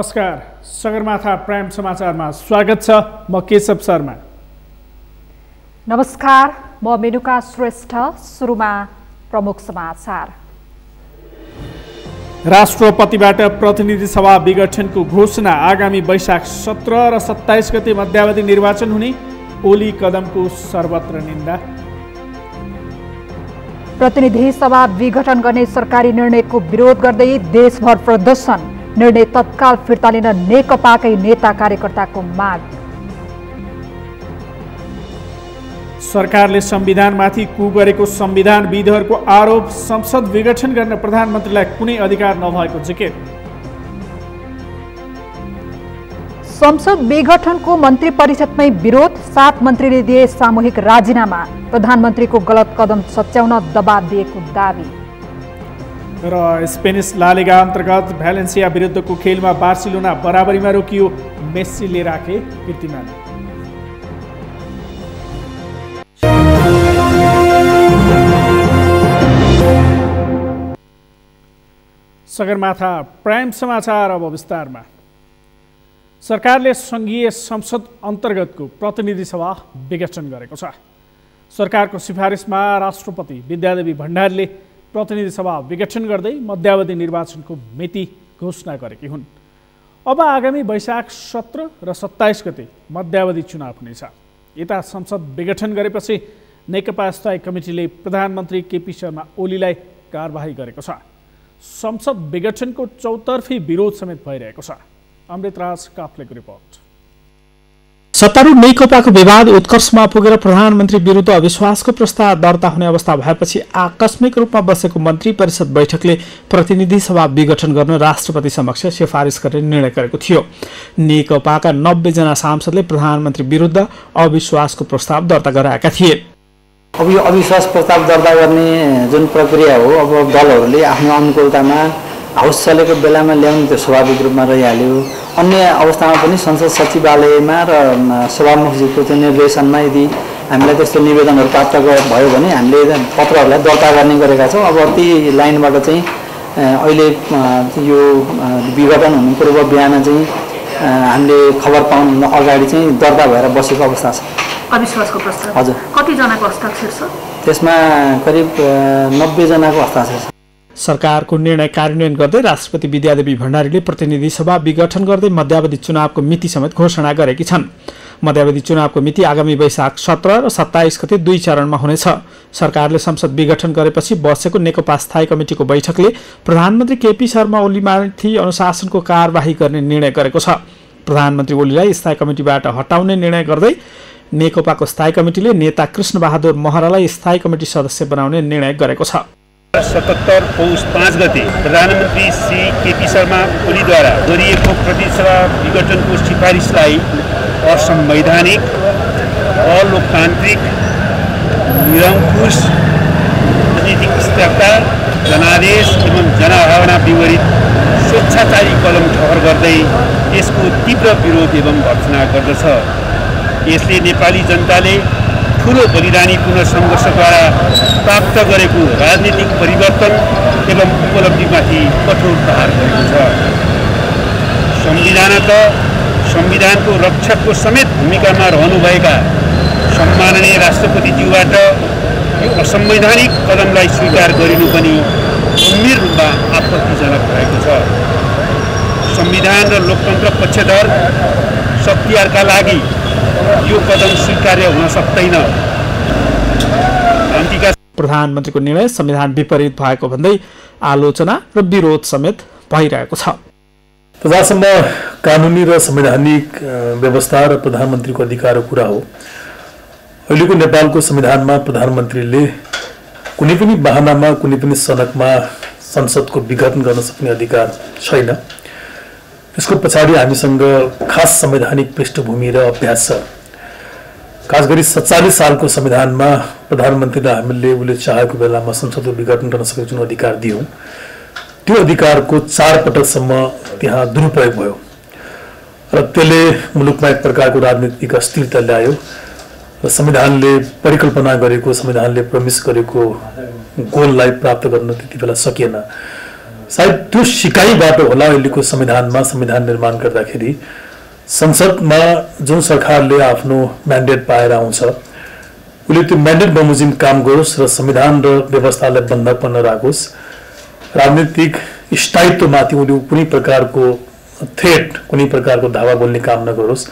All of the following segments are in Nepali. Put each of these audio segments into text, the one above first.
नमस्कार, सगरमाथा प्राइम समाचारमा स्वागत छ। म केशव शर्मा। नमस्कार, म मेनुका श्रेष्ठ। सुरुमा प्रमुख समाचार। राष्ट्रपतिबाट प्रतिनिधि सभा विघटनको घोषणा। आगामी वैशाख 17 र 27 गते मध्यावधि निर्वाचन हुने ओली कदमको सर्वत्र निन्दा। प्रतिनिधि सभा विघटन गर्ने सरकारी निर्णयको विरोध गर्दै देशभर प्रदर्शन। निर्णय तत्काल फिर्ता लिन नेकपाकै नेता कार्यकर्ताको माग। सरकारले संविधानमाथि कु गरेको संविधानविदहरूको आरोप। संसद विघटन गर्न प्रधानमन्त्रीलाई कुनै अधिकार नभएको जिकिर। संसद विघटनको मन्त्री परिषदमै विरोध। 7 मन्त्रीले दिए सामूहिक राजीनामा। प्रधानमन्त्रीको गलत कदम सच्याउन दबाब दिएको दावी। र स्पेनिस लालिगा अन्तर्गत भ्यालेन्सिया विरुद्धको खेलमा बार्सिलोना बराबरीमा रोकियो। मेस्सीले राखे कीर्तिमान। सगरमाथा प्राइम समाचार अब विस्तारमा। सरकारले सङ्घीय संसद अन्तर्गतको प्रतिनिधि सभा विघटन गरेको छ। सरकारको सिफारिसमा राष्ट्रपति विद्यादेवी भण्डारीले प्रतिनिधि सभा विघटन गर्दै मध्यावधि निर्वाचनको मिति घोषणा गरेकी हुन्। अब आगामी वैशाख 17 र 27 गते मध्यावधि चुनाव हुनेछ। यता संसद विघटन गरेपछि नेकपा स्थायी कमिटीले प्रधानमन्त्री केपी शर्मा ओलीलाई कारबाही गरेको छ। संसद विघटनको चौतर्फी विरोध समेत भइरहेको छ। अमृतराज काफ्लेको रिपोर्ट। सत्तारूढ नेकपाको विवाद उत्कर्षमा पुगेर प्रधानमन्त्री विरुद्ध अविश्वासको प्रस्ताव दर्ता हुने अवस्था भएपछि आकस्मिक रूपमा बसेको मन्त्री परिषद बैठकले प्रतिनिधि सभा विघटन गर्न राष्ट्रपति समक्ष सिफारिस गर्ने निर्णय गरेको थियो। नेकपाका 90 जना सांसदले प्रधानमन्त्री विरुद्ध अविश्वासको प्रस्ताव दर्ता गराएका थिए। अब यो अविश्वास प्रस्ताव दर्ता गर्ने जुन प्रक्रिया हो, अब दलहरूले आफ्नो अनुकूलतामा हाउस चलेको बेलामा ल्याउने त्यो स्वाभाविक रूपमा रहिहाल्यो। अन्य अवस्थामा पनि संसद सचिवालयमा र सभामुखजीको त्यो निर्देशनमा यदि हामीलाई त्यस्तो निवेदनहरू प्राप्त भयो भने हामीले पत्रहरूलाई दर्ता गर्ने गरेका छौँ। अब ती लाइनबाट चाहिँ अहिले यो विघटन हुनु पूर्व बिहान चाहिँ हामीले खबर पाउनु अगाडि चाहिँ दर्ता भएर बसेको अवस्था छ। अविश्वासको प्रस्ताव हजुर, कतिजनाको हस्ताक्षर छ? त्यसमा करिब 90 जनाको हस्ताक्षर छ। सरकारको निर्णय कार्यान्वयन गर्दै राष्ट्रपति विद्यादेवी भण्डारीले प्रतिनिधि सभा विघटन गर्दै मध्यावधि चुनावको मिति समेत घोषणा गरेकी छन्। मध्यावधि चुनावको मिति आगामी वैशाख 17 र 27 गते 2 चरणमा हुनेछ। सरकारले संसद विघटन गरेपछि बसेको नेकपा स्थायी कमिटीको बैठकले प्रधानमन्त्री केपी शर्मा ओलीमाथि अनुशासनको कारबाही गर्ने निर्णय गरेको छ। प्रधानमन्त्री ओलीलाई स्थायी कमिटीबाट हटाउने निर्णय गर्दै नेकपाको स्थायी कमिटीले नेता कृष्णबहादुर महरालाई स्थायी कमिटी सदस्य बनाउने निर्णय गरेको छ। 77 पौष 5 गते प्रधानमन्त्री श्री केपी शर्मा ओलीद्वारा गरिएको प्रतिनिधि सभा विघटनको सिफारिसलाई असंवैधानिक, अलोकतान्त्रिक, निरङ्कुश, राजनीतिक स्थिरता, जनादेश एवं जनभावना विपरीत स्वेच्छाचारी कदम ठहर गर्दै यसको तीव्र विरोध एवं भर्त्सना गर्दछ। यसले नेपाली जनताले ठुलो बलिदानीपूर्ण सङ्घर्षद्वारा प्राप्त गरेको राजनीतिक परिवर्तन एवं उपलब्धिमाथि कठोर प्रहार गरेको छ। संविधानको रक्षकको समेत भूमिकामा रहनुभएका सम्माननीय राष्ट्रपतिज्यूबाट यो असंवैधानिक कदमलाई स्वीकार गरिनु पनि गम्भीर रूपमा आपत्तिजनक भएको छ। संविधान र लोकतन्त्र पक्षधर शक्तिहरूका लागि यो कदम स्वीकार्य हुन सक्दैन। प्रधानमन्त्रीको निर्णय संविधान विपरीत भएको भन्दै आलोचना र विरोध समेत भइरहेको छ। जहाँसम्म कानुनी र संवैधानिक व्यवस्था र प्रधानमन्त्रीको अधिकारको कुरा हो, अहिलेको नेपालको संविधानमा प्रधानमन्त्रीले कुनै पनि बहानामा कुनै पनि सनकमा संसदको विघटन गर्न सक्ने अधिकार छैन। यसको पछाडि हामीसँग खास संवैधानिक पृष्ठभूमि र अभ्यास छ। खास गरी 47 सालको संविधानमा प्रधानमन्त्रीलाई हामीले उसले चाहेको बेलामा संसदको विघटन गर्न सक्ने जुन अधिकार दियौँ, त्यो अधिकारको 4 पटकसम्म त्यहाँ दुरुपयोग भयो र त्यसले मुलुकमा एक प्रकारको राजनीतिक अस्थिरता ल्यायो र संविधानले परिकल्पना गरेको, संविधानले प्रमिस गरेको गोललाई प्राप्त गर्न त्यति बेला सकिएन। सायद त्यो सिकाइबाट होला अहिलेको संविधानमा संविधान निर्माण गर्दाखेरि संसदमा जुन सरकारले आफ्नो म्यान्डेट पाएर आउँछ उसले त्यो म्यान्डेट बमोजिम काम गरोस् र संविधान र व्यवस्थालाई बन्धकमा नराखोस्, राजनीतिक स्थायित्वमाथि उसले कुनै प्रकारको थ्रेट, कुनै प्रकारको धावा बोल्ने काम नगरोस्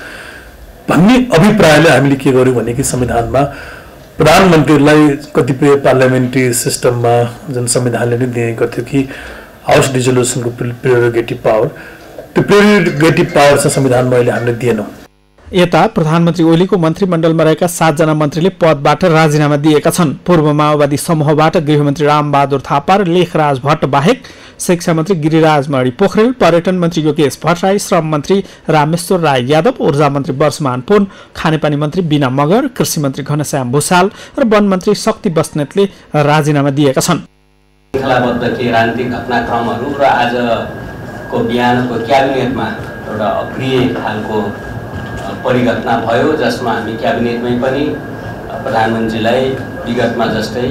भन्ने अभिप्रायले हामीले के गर्यौं भने कि संविधानमा प्रधानमन्त्रीलाई कतिपय पार्लियामेन्ट्री सिस्टममा जुन संविधानले नै दिने गर्थ्यो कि हाउस डिजोल्युसनको प्रिरोगेटिभ पावर, त्यो प्रिरोगेटिभ पावर चाहिँ संविधानमा अहिले हामीले दिएनौँ। यता प्रधानमन्त्री ओलीको मन्त्रीमण्डलमा रहेका 7 जना मन्त्रीले पदबाट राजीनामा दिएका छन्। पूर्व माओवादी समूहबाट गृहमन्त्री रामबहादुर थापा र लेखराज भट्ट बाहेक शिक्षा मन्त्री गिरिराज मणि पोखरेल, पर्यटन मन्त्री योगेश भट्टराई, श्रम मन्त्री रामेश्वर राय यादव, ऊर्जा मन्त्री वर्षमान पुन, खानेपानी मन्त्री बिना मगर, कृषि मन्त्री घनश्याम भूषाल र वन मन्त्री शक्ति बस्नेतले राजीनामा दिएका छन्। श्रृङ्खलाबद्ध के राजनीतिक घटनाक्रमहरू र आजको बिहानको क्याबिनेटमा एउटा अप्रिय खालको परिघटना भयो, जसमा हामी क्याबिनेटमै पनि प्रधानमन्त्रीलाई विगतमा जस्तै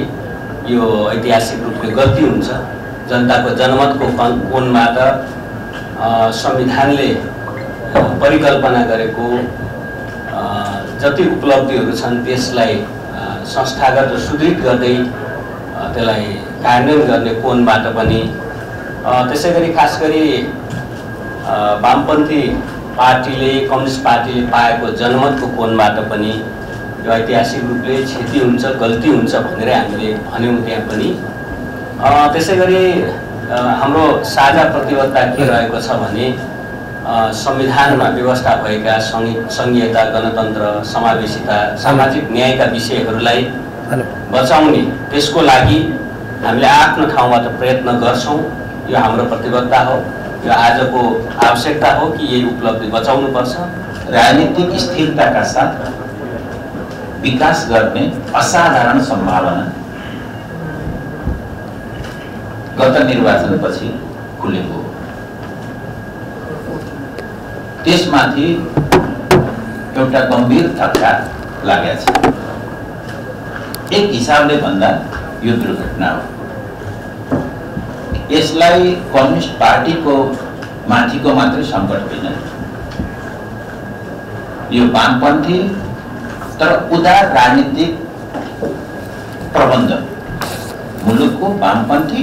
यो ऐतिहासिक रूपले गल्ती हुन्छ, जनताको जनमतको कोणबाट संविधानले परिकल्पना गरेको जति उपलब्धिहरू छन् त्यसलाई संस्थागत र सुदृढ गर्दै त्यसलाई कार्यान्वयन गर्ने कोणबाट पनि, त्यसै गरी खास गरी वामपन्थी पार्टीले, कम्युनिस्ट पार्टीले पाएको जनमतको कोणबाट पनि यो ऐतिहासिक रूपले क्षति हुन्छ, गल्ती हुन्छ भनेर हामीले भन्यौँ त्यहाँ पनि। त्यसै गरी हाम्रो साझा प्रतिबद्धता के रहेको छ भने संविधानमा व्यवस्था भएका संघीयता, गणतन्त्र, समावेशिता, सामाजिक न्यायका विषयहरूलाई बचाउने, त्यसको लागि हामीले आफ्नो ठाउँबाट प्रयत्न गर्छौँ। यो हाम्रो प्रतिबद्धता हो, यो आजको आवश्यकता हो कि यही उपलब्धि बचाउनुपर्छ। राजनीतिक स्थिरताका साथ विकास गर्ने असाधारण सम्भावना गत निर्वाचनपछि खुलेको हो। त्यसमाथि एउटा गम्भीर धक्का लागेको छ। एक हिसाबले भन्दा यो दुर्घटना हो। यसलाई कम्युनिस्ट पार्टीको माथिको मात्रै सङ्कट होइन, यो वामपन्थी तर उदार राजनीतिक प्रबन्ध, मुलुकको वामपन्थी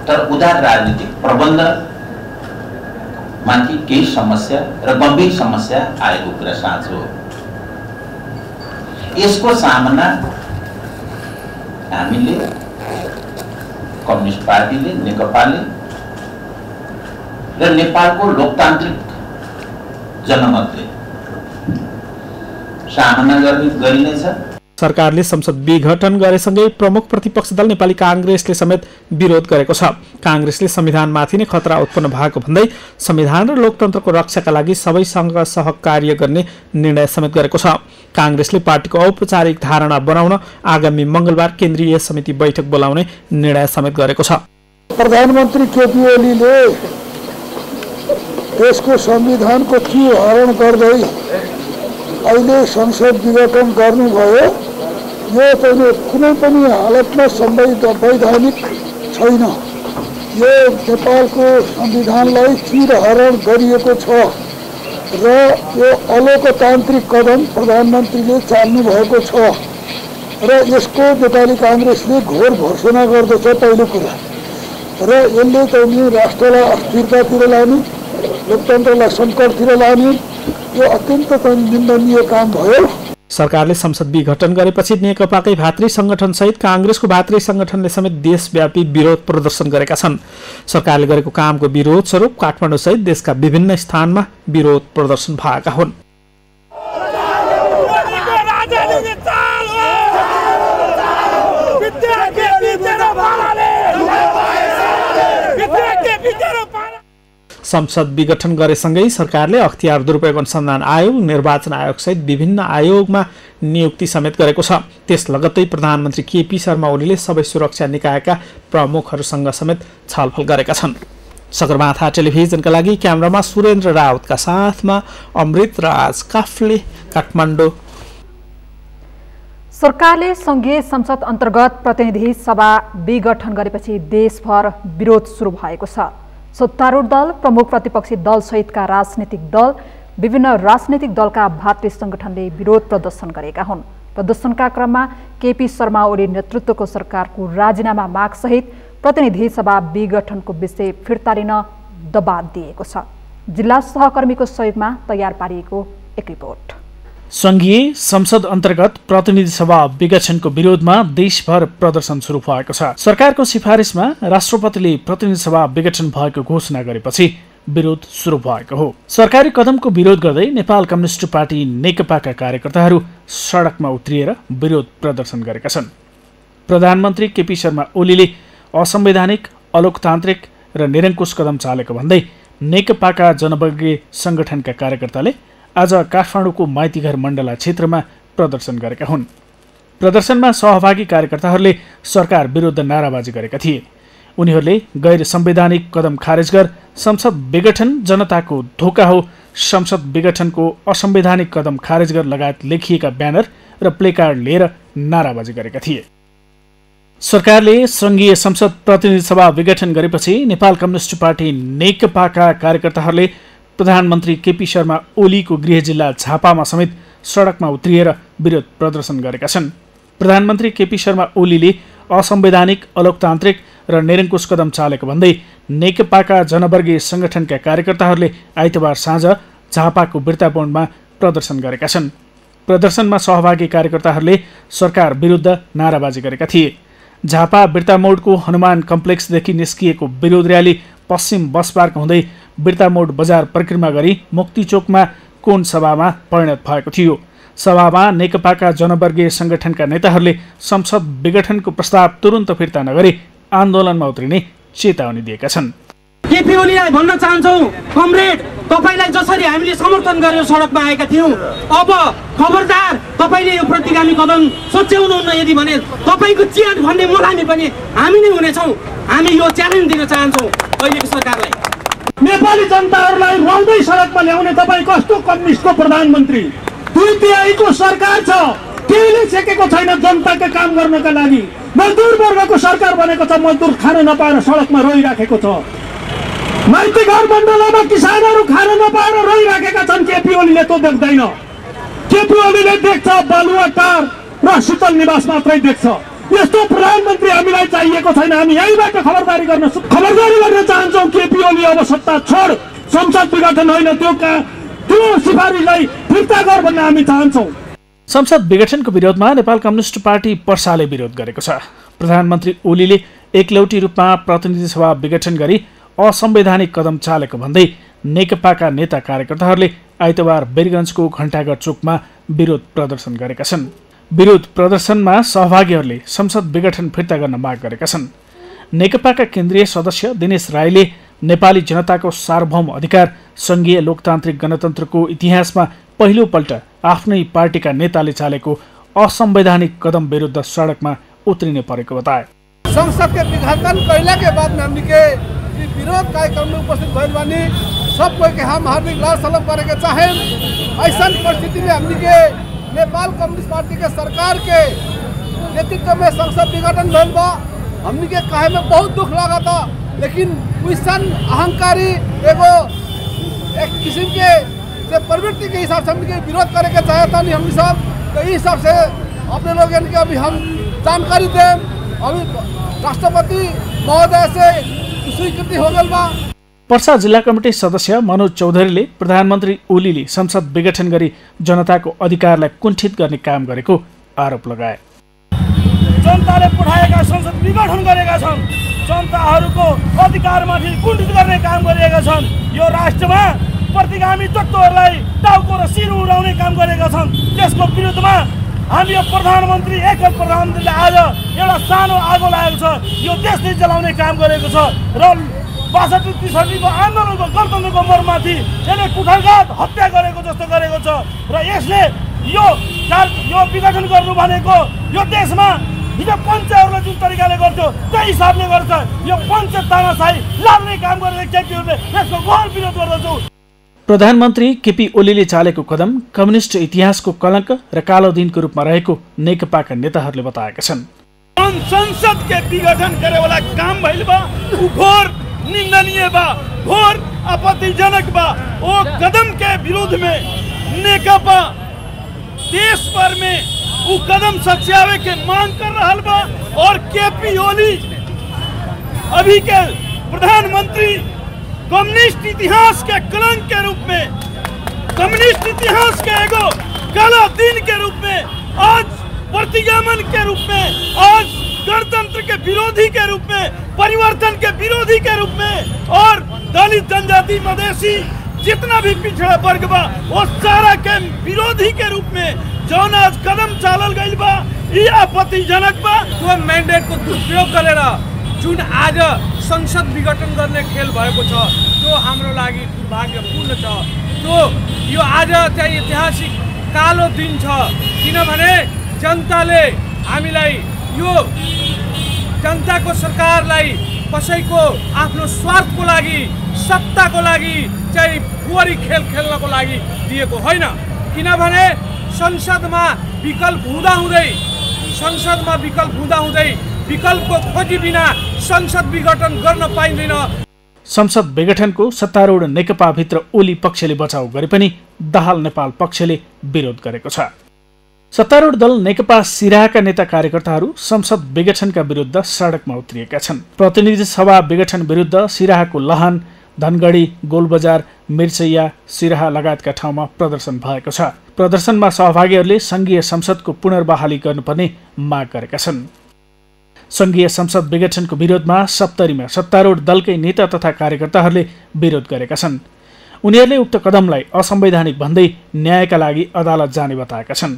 तर उदार राजनीतिक प्रबन्ध माथि केही समस्या र गम्भीर समस्या आएको कुरा साँचो हो। यसको सामना हामीले, कम्युनिस्ट पार्टीले, नेकपाले र नेपालको लोकतान्त्रिक जनमतले सामना गरिनेछ। सरकारले संसद विघटन गरेसँगै प्रमुख प्रतिपक्ष दल नेपाली कांग्रेसले समेत विरोध गरेको छ। कांग्रेसले संविधानमाथि नै खतरा उत्पन्न भएको भन्दै संविधान र लोकतन्त्रको रक्षाका लागि सबैसँग सहकार्य गर्ने निर्णय समेत गरेको छ। कांग्रेसले पार्टीको औपचारिक धारणा बनाउन आगामी मंगलबार केन्द्रीय समिति बैठक बोलाउने निर्णय समेत गरेको छ। प्रधानमन्त्री केपी ओलीले देशको संविधानको हरण गर्दै अहिले संसद विघटन गर्नुभयो। यो चाहिँ कुनै पनि हालतमा वैधानिक छैन। यो नेपालको संविधानलाई चिरहरण गरिएको छ र यो अलोकतान्त्रिक कदम प्रधानमन्त्रीले चाल्नु भएको छ र यसको नेपाली कांग्रेसले घोर घोषणा गर्दछ। पहिलो कुरा र यसले चाहिँ राष्ट्रलाई अस्थिरतातिर लाने, लोकतन्त्रलाई सङ्कटतिर लाने, यो अत्यन्त निन्दनीय काम भयो। सरकारले संसद विघटन गरेपछि नेकपाकै भातृ संगठन सहित कांग्रेसको भातृ संगठनले समेत देशव्यापी विरोध प्रदर्शन गरेका छन्। सरकारले गरेको कामको विरोध स्वरूप काठमाडौँ सहित देशका विभिन्न स्थानमा विरोध प्रदर्शन भएका हुन्। संसद विघटन गरेसँगै सरकारले अख्तियार दुरुपयोग अनुसन्धान आयोग, निर्वाचन आयोग सहित विभिन्न आयोगमा नियुक्ति समेत गरेको छ। त्यस लगत्तै प्रधानमन्त्री केपी शर्मा ओलीले सबै सुरक्षा निकायका प्रमुखहरूसँग समेत छलफल गरेका छन्। सगरमाथा टेलिभिजनका लागि क्यामेरामा सुरेन्द्र राउतका साथमा अमृत राज काफले, काठमाडौँ। सरकारले संघीय संसद अन्तर्गत प्रतिनिधि सभा विघटन गरेपछि देशभर विरोध सुरु भएको छ। सत्तारूढ दल, प्रमुख प्रतिपक्षी दल सहितका राजनीतिक दल, विभिन्न राजनीतिक दलका भातृ संगठनले विरोध प्रदर्शन गरेका हुन्। प्रदर्शनका क्रममा केपी शर्मा ओली नेतृत्वको सरकारको राजीनामा माग सहित प्रतिनिधि सभा विघटनको विषय फिर्ता लिन दबाब दिएको छ। जिल्ला सहकर्मीको सहयोगमा तयार पारिएको एक रिपोर्ट। संघीय संसद अन्तर्गत प्रतिनिधि सभा विघटनको विरोधमा देशभर प्रदर्शन सुरु भएको छ। सरकारको सिफारिसमा राष्ट्रपतिले प्रतिनिधि सभा विघटन भएको घोषणा गरेपछि विरोध सुरु भएको हो। सरकारी कदमको विरोध गर्दै नेपाल कम्युनिस्ट पार्टी नेकपाका कार्यकर्ताहरू सडकमा उत्रिएर विरोध प्रदर्शन गरेका छन्। प्रधानमन्त्री केपी शर्मा ओलीले असंवैधानिक, अलोकतान्त्रिक र निरङ्कुश कदम चालेको भन्दै नेकपाका जनवर्गीय संगठनका कार्यकर्ताले आज काठमाडौँको माइतीघर मण्डला क्षेत्रमा प्रदर्शन गरेका हुन्। प्रदर्शनमा सहभागी कार्यकर्ताहरूले सरकार विरुद्ध नाराबाजी गरेका थिए। उनीहरूले गैर संवैधानिक कदम खारेज गर, संसद विघटन जनताको धोका हो, संसद विघटनको असंवैधानिक कदम खारेज गर लगायत लेखिएका ब्यानर र प्लेकार्ड लिएर नाराबाजी गरेका थिए। सरकारले संघीय संसद प्रतिनिधि सभा विघटन गरेपछि नेपाल कम्युनिस्ट पार्टी नेकपाका कार्यकर्ताहरूले प्रधानमन्त्री केपी शर्मा ओलीको गृह जिल्ला झापामा समेत सडकमा उत्रिएर विरोध प्रदर्शन गरेका छन्। प्रधानमन्त्री केपी शर्मा ओलीले असंवैधानिक, अलोकतान्त्रिक र निरङ्कुश कदम चालेको भन्दै नेकपाका जनवर्गीय संगठनका कार्यकर्ताहरूले आइतबार साँझ झापाको बिर्तामोडमा प्रदर्शन गरेका छन्। प्रदर्शनमा सहभागी कार्यकर्ताहरूले सरकार विरुद्ध नाराबाजी गरेका थिए। झापा बिर्तामोडको हनुमान कम्प्लेक्सदेखि निस्किएको विरोध र्याली पश्चिम बस पार्क हुँदै बिर्तामोड बजार परिक्रमा गरी मुक्तिचोकमा कोन सभामा परिणत भएको थियो। सभामा नेकपाका जनवर्गीय संगठनका नेताहरूले संसद विघटनको प्रस्ताव तुरुन्त फिर्ता नगरी आन्दोलनमा उत्रिने चेतावनी दिएका छन्। केपी ओलीलाई भन्न चाहन्छौँ, कमरेड, तपाईलाई जसरी हामीले समर्थन गरेर सडकमा आएका थियौँ, अब खबरदार तपाईले यो प्रतिगामी कदम सोच्याउनुहुन्न। यदि भने तपाईको चियाट भन्ने मलामी पनि हामी नै हुनेछौँ। हामी यो च्यालेन्ज दिन चाहन्छौँ अहिलेको सरकारलाई। नेपाली जनताहरूलाई रुवाउँदै सडकमा ल्याउने तपाईँ कस्तो कम्युनिस्टको प्रधानमन्त्री? 2/3 को सरकार छ, केहीले छेकेको छैन जनताको काम गर्नका लागि। मजदुर वर्गको सरकार बनेको छ, मजदुर खान नपाएर सडकमा रोइराखेको छ। माइतीघर मण्डलामा किसानहरू खान नपाएर रोइराखेका छन्। केपी ओलीले त देख्दैन। केपी ओलीले देख्छ बालुवा टार र शीतल निवास मात्रै देख्छ। यस्तो प्रधानमन्त्री हामीलाई चाहिएको छैन। हामी यहीँबाट खबरदारी गर्न चाहन्छौँ। केपी ओली अब सत्ता छोड, संसद विघटन होइन, त्यो सिफारिसलाई फिर्ता गर भन्न हामी चाहन्छौँ। संसद विघटनको विरोधमा नेपाल कम्युनिस्ट पार्टी पर्साले विरोध गरेको छ। प्रधानमन्त्री ओलीले एकलौटी रूपमा प्रतिनिधि सभा विघटन गरी असंवैधानिक कदम चालेको भन्दै नेकपाका नेता कार्यकर्ताहरूले आइतबार वीरगञ्जको घण्टाघर चोकमा विरोध प्रदर्शन गरेका छन्। विरोध प्रदर्शनमा सहभागीहरूले संसद विघटन फिर्ता गर्न माग गरेका छन्। नेकपाका केन्द्रीय सदस्य दिनेश राईले नेपाली जनताको सार्वभौम अधिकार, संघीय लोकतान्त्रिक गणतन्त्रको इतिहासमा पहिलोपल्ट आफ्नै पार्टीका नेताले चालेको असंवैधानिक कदम विरुद्ध सडकमा उत्रिने परेको बताए। संसद के विघटन कैला के बाद हमनी के विरोध कार्यक्रम में उपस्थित भइल बानी। सब कोई के हम हार्दिक लाल सलाम करे के चाहे। ऐसा परिस्थिति में हमनी के नेपाल कम्युनिस्ट पार्टी के सरकार के नेतृत्व में संसद विघटन भइल बा। हमनी के कहे में बहुत दुख लगा था, लेकिन वैसन अहंकारी एगो एक किस्म के प्रवृत्ति के हिसाब से हमनी के विरोध करे के चाहता नहीं। हम सब तो इस हिसाब से अपने लोग के अभी हम जानकारी दें। अभी राष्ट्रपति महोदय से स्वीकृति हो गल बा। पर्सा जिल्ला कमिटी सदस्य मनोज चौधरीले प्रधानमन्त्री ओलीले संसद विघटन गरी जनताको अधिकारलाई कुण्ठित गर्ने काम गरेको आरोप लगाए। जनताले पठाएका संसद विघटन गरेका छन्, जनताहरूको अधिकारमाथि कुण्ठित गर्ने काम गरिएका छन्। यो राष्ट्रमा प्रतिगामी तत्त्वहरूलाई टाउको र शिर उडाउने काम गरेका छन्। त्यसको विरुद्धमा हामी यो प्रधानमन्त्री, एकल प्रधानमन्त्रीले आज एउटा सानो आगो लागेको छ, यो देशले जलाउने काम गरेको छ र 62-63 को आन्दोलनको गणतन्त्रको मर्माथि यसले कुठारघात हत्या गरेको जस्तो गरेको छ र यसले यो विघटन गर्नु भनेको यो देशमा हिजो पञ्चहरूलाई जुन तरिकाले गर्थ्यो त्यही हिसाबले गर्छ। यो पञ्च तानाशाही लाग्ने काम गरेर केपीहरूले यसको घोर विरोध गर्दछौँ। प्रधानमन्त्री केपी ओलीले चालेको कदम कम्युनिस्ट इतिहासको कलङ्क र कालो दिनको रूपमा रहेको नेकपाका नेताहरूले बताएका छन्। संसद के विघटन करे वाला काम भइल बा उ घोर निंदनीय बा, घोर आपत्तिजनक बा। ओ कदम के विरोध में नेकपा देश भर में उ कदम सच्यावे के मांग कर रहा बा और केपी ओली अभी के प्रधानमंत्री कम्युनिस्ट इतिहास के कलंक के रूप में, कम्युनिस्ट इतिहास के एगो काला दिन के रूप में, आज प्रतिगमन के रूप में, आज गणतंत्र के विरोधी के रूप में, परिवर्तन के विरोधी के रूप में और दलित जनजाति मधेसी जितना भी पिछड़ा वर्ग बा वो सारा के विरोधी के रूप में जौन आज कदम चालल गई बा ये आपत्तिजनक बा। तो मैंडेट को दुरुपयोग गरेर जुन आज संसद विघटन गर्ने खेल भएको छ त्यो हाम्रो लागि दुर्भाग्यपूर्ण छ। त्यो यो आज चाहिँ ऐतिहासिक कालो दिन छ किनभने जनताले हामीलाई यो जनताको सरकारलाई कसैको आफ्नो स्वार्थको लागि सत्ताको लागि चाहिँ फोहोरी खेल खेल्नको लागि दिएको होइन। किनभने संसदमा विकल्प हुँदाहुँदै विकल्पको खोजी बिना संसद विघटन गर्न पाइँदैन। संसद विघटनको सत्तारूढ नेकपाभित्र ओली पक्षले बचाउ गरे पनि दाहाल नेपाल पक्षले विरोध गरेको छ। सत्तारूढ दल नेकपा सिराहाका नेता कार्यकर्ताहरू संसद विघटनका विरुद्ध सडकमा उत्रिएका छन्। प्रतिनिधि सभा विघटन विरुद्ध सिराहाको लहान, धनगढी, गोलबजार, मिर्चैया, सिराहा लगायतका ठाउँमा प्रदर्शन भएको छ। प्रदर्शनमा सहभागीहरूले संघीय संसदको पुनर्बहाली गर्नुपर्ने माग गरेका छन्। संघीय संसद विघटनको विरोधमा सप्तरीमा सत्तारूढ दलकै नेता तथा कार्यकर्ताहरूले विरोध गरेका छन्। उनीहरूले उक्त कदमलाई असंवैधानिक भन्दै न्यायका लागि अदालत जाने बताएका छन्।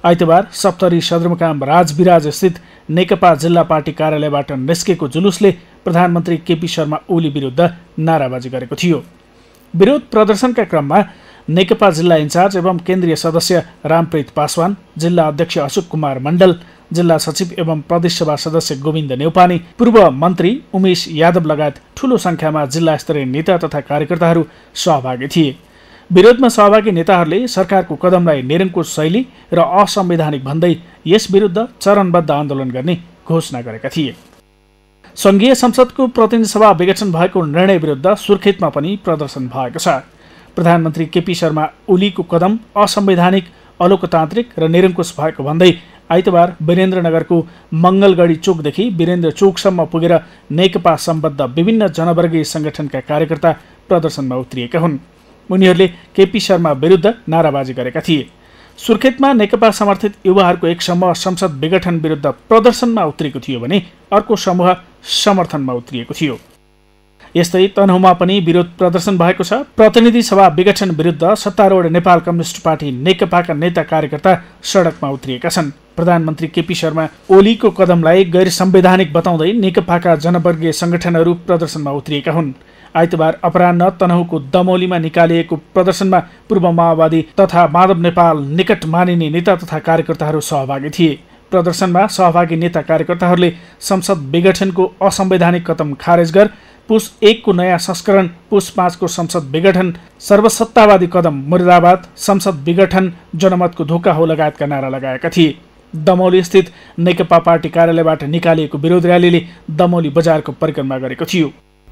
आइतबार सप्तरी सदरमुकाम राजविराज स्थित नेकपा जिल्ला पार्टी कार्यालयबाट निस्केको जुलुसले प्रधानमन्त्री केपी शर्मा ओली विरुद्ध नाराबाजी गरेको थियो। विरोध प्रदर्शनका क्रममा नेकपा जिल्ला इन्चार्ज एवं केन्द्रीय सदस्य रामप्रीत पासवान, जिल्ला अध्यक्ष अशोक कुमार मण्डल, जिल्ला सचिव एवं प्रदेशसभा सदस्य गोविन्द नेउपाने, पूर्व मन्त्री उमेश यादव लगायत ठूलो संख्यामा जिल्ला स्तरीय नेता तथा कार्यकर्ताहरू सहभागी थिए। विरोधमा सहभागी नेताहरूले सरकारको कदमलाई निरङ्कुश शैली र असंवैधानिक भन्दै यस विरुद्ध चरणबद्ध आन्दोलन गर्ने घोषणा गरेका थिए। संघीय संसदको प्रतिनिधि सभा विघटन भएको निर्णय विरुद्ध सुर्खेतमा पनि प्रदर्शन भएको छ। प्रधानमन्त्री केपी शर्मा ओलीको कदम असंवैधानिक, अलोकतान्त्रिक र निरङ्कुश भएको भन्दै आइतबार वीरेन्द्रनगरको मङ्गलगढी चोकदेखि वीरेन्द्र चोकसम्म पुगेर नेकपा सम्बद्ध विभिन्न जनवर्गीय संगठनका कार्यकर्ता प्रदर्शनमा उत्रिएका हुन्। उनीहरूले केपी शर्मा विरुद्ध नाराबाजी गरेका थिए। सुर्खेतमा नेकपा समर्थित युवाहरूको एक समूह संसद विघटन विरुद्ध प्रदर्शनमा उत्रिएको थियो भने अर्को समूह समर्थनमा उत्रिएको थियो। यस्तै तनहुँमा पनि विरोध प्रदर्शन भएको छ। प्रतिनिधि सभा विघटन विरुद्ध सत्तारूढ नेपाल कम्युनिस्ट पार्टी नेकपाका नेता कार्यकर्ता सडकमा उत्रिएका छन्। प्रधानमन्त्री केपी शर्मा ओलीको कदमलाई गैर संवैधानिक बताउँदै नेकपाका जनवर्गीय संगठनहरू प्रदर्शनमा उत्रिएका हुन्। आइतबार अपराह्न तनहुँको दमौलीमा निकालिएको प्रदर्शनमा पूर्व माओवादी तथा माधव नेपाल निकट मानिने नेता तथा कार्यकर्ताहरू सहभागी थिए। प्रदर्शनमा सहभागी नेता कार्यकर्ताहरूले संसद विघटनको असंवैधानिक कदम खारेज गर, पुस 1 को नयाँ संस्करण, पुस 5 को संसद विघटन, सर्वसत्तावादी कदम मुर्दाबाद, संसद विघटन जनमतको धोका हो लगायतका नारा लगाएका थिए। दमौली स्थित नेकपा पार्टी कार्यालयबाट निकालिएको विरोध र्यालीले दमौली बजारको परिक्रमा गरेको थियो।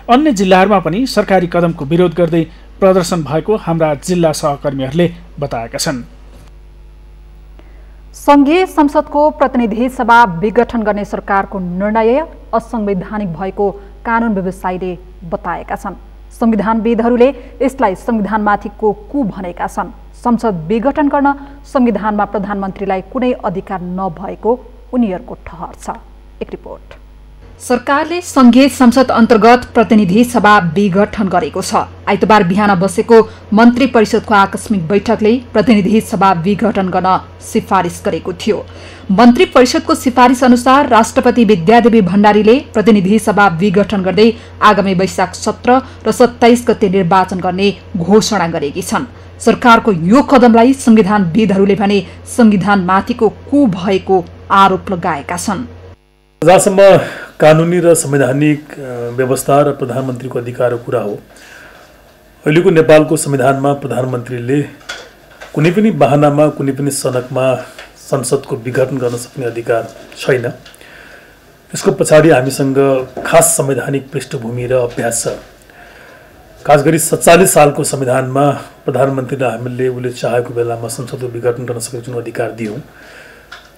अन्य जिल्लाहरूमा पनि सरकारी कदमको विरोध गर्दै प्रदर्शन भएको हाम्रा जिल्ला सहकर्मीहरूले बताएका छन्। संघीय संसदको प्रतिनिधि सभा विघटन गर्ने सरकारको निर्णय असंवैधानिक भएको कानुन व्यवसायीले बताएका छन्। संविधानविदहरूले यसलाई संविधानमाथिको कु भनेका छन्। संसद विघटन गर्न संविधानमा प्रधानमन्त्रीलाई कुनै अधिकार नभएको उनीहरूको ठहर छ। एक रिपोर्ट। सरकारले संघीय संसद अन्तर्गत प्रतिनिधि सभा विघटन गरेको छ। आइतबार बिहान बसेको मन्त्री परिषदको आकस्मिक बैठकले प्रतिनिधि सभा विघटन गर्न सिफारिस गरेको थियो। मन्त्री परिषदको सिफारिस अनुसार राष्ट्रपति विद्यादेवी भण्डारीले प्रतिनिधि सभा विघटन गर्दै आगामी वैशाख 17 र 27 गते निर्वाचन गर्ने घोषणा गरेकी छन्। सरकारको यो कदमलाई संविधानविदहरूले भने संविधानमाथिको कु भएको आरोप लगाएका छन्। जहाँसम्म कानुनी र संवैधानिक व्यवस्था र प्रधानमन्त्रीको अधिकारको कुरा हो, अहिलेको नेपालको संविधानमा प्रधानमन्त्रीले कुनै पनि बहानामा कुनै पनि सनकमा संसदको विघटन गर्न सक्ने अधिकार छैन। यसको पछाडि हामीसँग खास संवैधानिक पृष्ठभूमि र अभ्यास छ। खास गरी 47 सालको संविधानमा प्रधानमन्त्रीलाई हामीले उसले चाहेको बेलामा संसदको विघटन गर्न सक्ने जुन अधिकार दियौँ,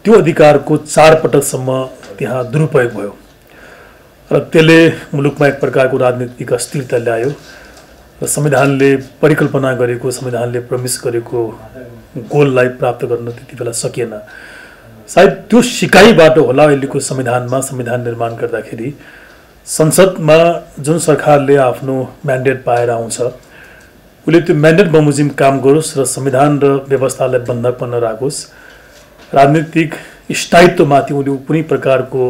त्यो अधिकारको 4 पटकसम्म त्यहाँ दुरुपयोग भयो र त्यसले मुलुकमा एक प्रकारको राजनीतिक अस्थिरता ल्यायो र संविधानले परिकल्पना गरेको, संविधानले प्रमिस गरेको गोललाई प्राप्त गर्न त्यति बेला सकिएन। सायद त्यो सिकाइबाट होला अहिलेको संविधानमा संविधान निर्माण गर्दाखेरि संसदमा जुन सरकारले आफ्नो म्यान्डेट पाएर आउँछ उसले त्यो म्यान्डेट बमोजिम काम गरोस् र संविधान र व्यवस्थालाई बन्धकमा नराखोस्, राजनीतिक स्थायित्वमाथि उनीहरू कुनै प्रकारको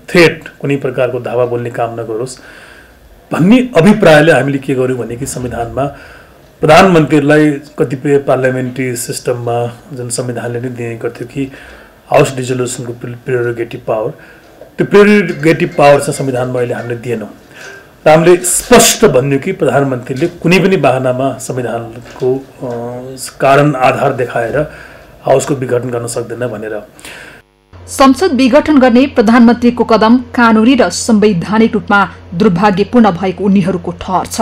थ्रेट, कुनै प्रकारको धावा बोल्ने काम नगरोस् भन्ने अभिप्रायले हामीले के गर्यौँ भने कि संविधानमा प्रधानमन्त्रीलाई कतिपय पार्लियामेन्ट्री सिस्टममा जुन संविधानले नै दिने गर्थ्यो कि हाउस डिजोल्युसनको प्रेरोगेटिभ पावर, त्यो प्रेरोगेटिभ पावर चाहिँ संविधानमा अहिले हामीले दिएनौँ र हामीले स्पष्ट भन्यो कि प्रधानमन्त्रीले कुनै पनि बहानामा संविधानको कारण आधार देखाएर हाउसको विघटन गर्न सक्दैन भनेर। संसद विघटन गर्ने प्रधानमन्त्रीको कदम कानूनी र संवैधानिक रूपमा दुर्भाग्यपूर्ण भएको उनीहरूको ठहर छ।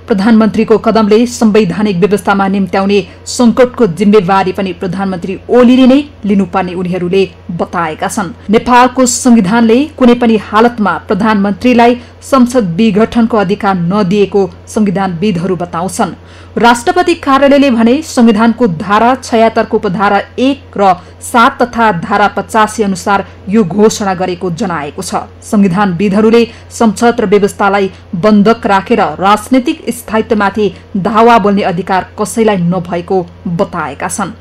प्रधानमन्त्रीको कदमले संवैधानिक व्यवस्थामा निम्त्याउने संकटको जिम्मेवारी पनि प्रधानमन्त्री ओलीले नै लिनुपर्ने उनीहरूले बताएका छन्। नेपालको संविधानले कुनै पनि हालतमा प्रधानमन्त्रीलाई संसद विघटनको अधिकार नदिएको संविधानविदहरू बताउँछन्। राष्ट्रपति कार्यालयले भने संविधानको धारा 76 को उपधारा 1 र 7 तथा धारा 85 अनुसार यो घोषणा गरेको जनाएको छ। संविधानविदहरूले संसद र व्यवस्थालाई बन्धक राखेर राजनीतिक स्थायित्वमाथि धावा बोल्ने अधिकार कसैलाई नभएको बताएका छन्।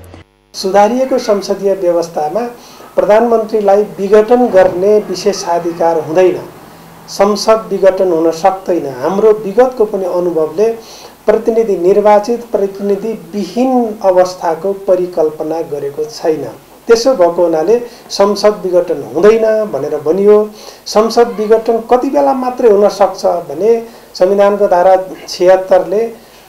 सुधारिएको संसदीय व्यवस्थामा प्रधानमन्त्रीलाई विघटन गर्ने विशेषाधिकार हुँदैन, संसद विघटन हुन सक्दैन। हाम्रो विगतको पनि अनुभवले प्रतिनिधि निर्वाचित प्रतिनिधि विहीन अवस्थाको परिकल्पना गरेको छैन। त्यसो भएको हुनाले संसद विघटन हुँदैन भनेर भनियो। संसद विघटन कति बेला मात्रै हुन सक्छ भने संविधानको धारा 76 ले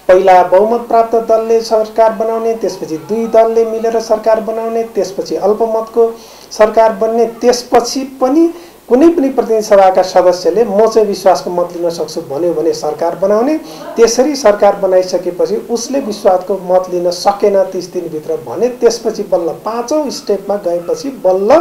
पहिला बहुमत प्राप्त दलले सरकार बनाउने, त्यसपछि 2 दलले मिलेर सरकार बनाउने, त्यसपछि अल्पमतको सरकार बन्ने, त्यसपछि पनि कुनै पनि प्रतिनिधि सभाका सदस्यले म चाहिँ विश्वासको मत लिन सक्छु भन्यो भने सरकार बनाउने। त्यसरी सरकार बनाइसकेपछि उसले विश्वासको मत लिन सकेन 30 दिनभित्र भने त्यसपछि बल्ल 5औं स्टेपमा गएपछि बल्ल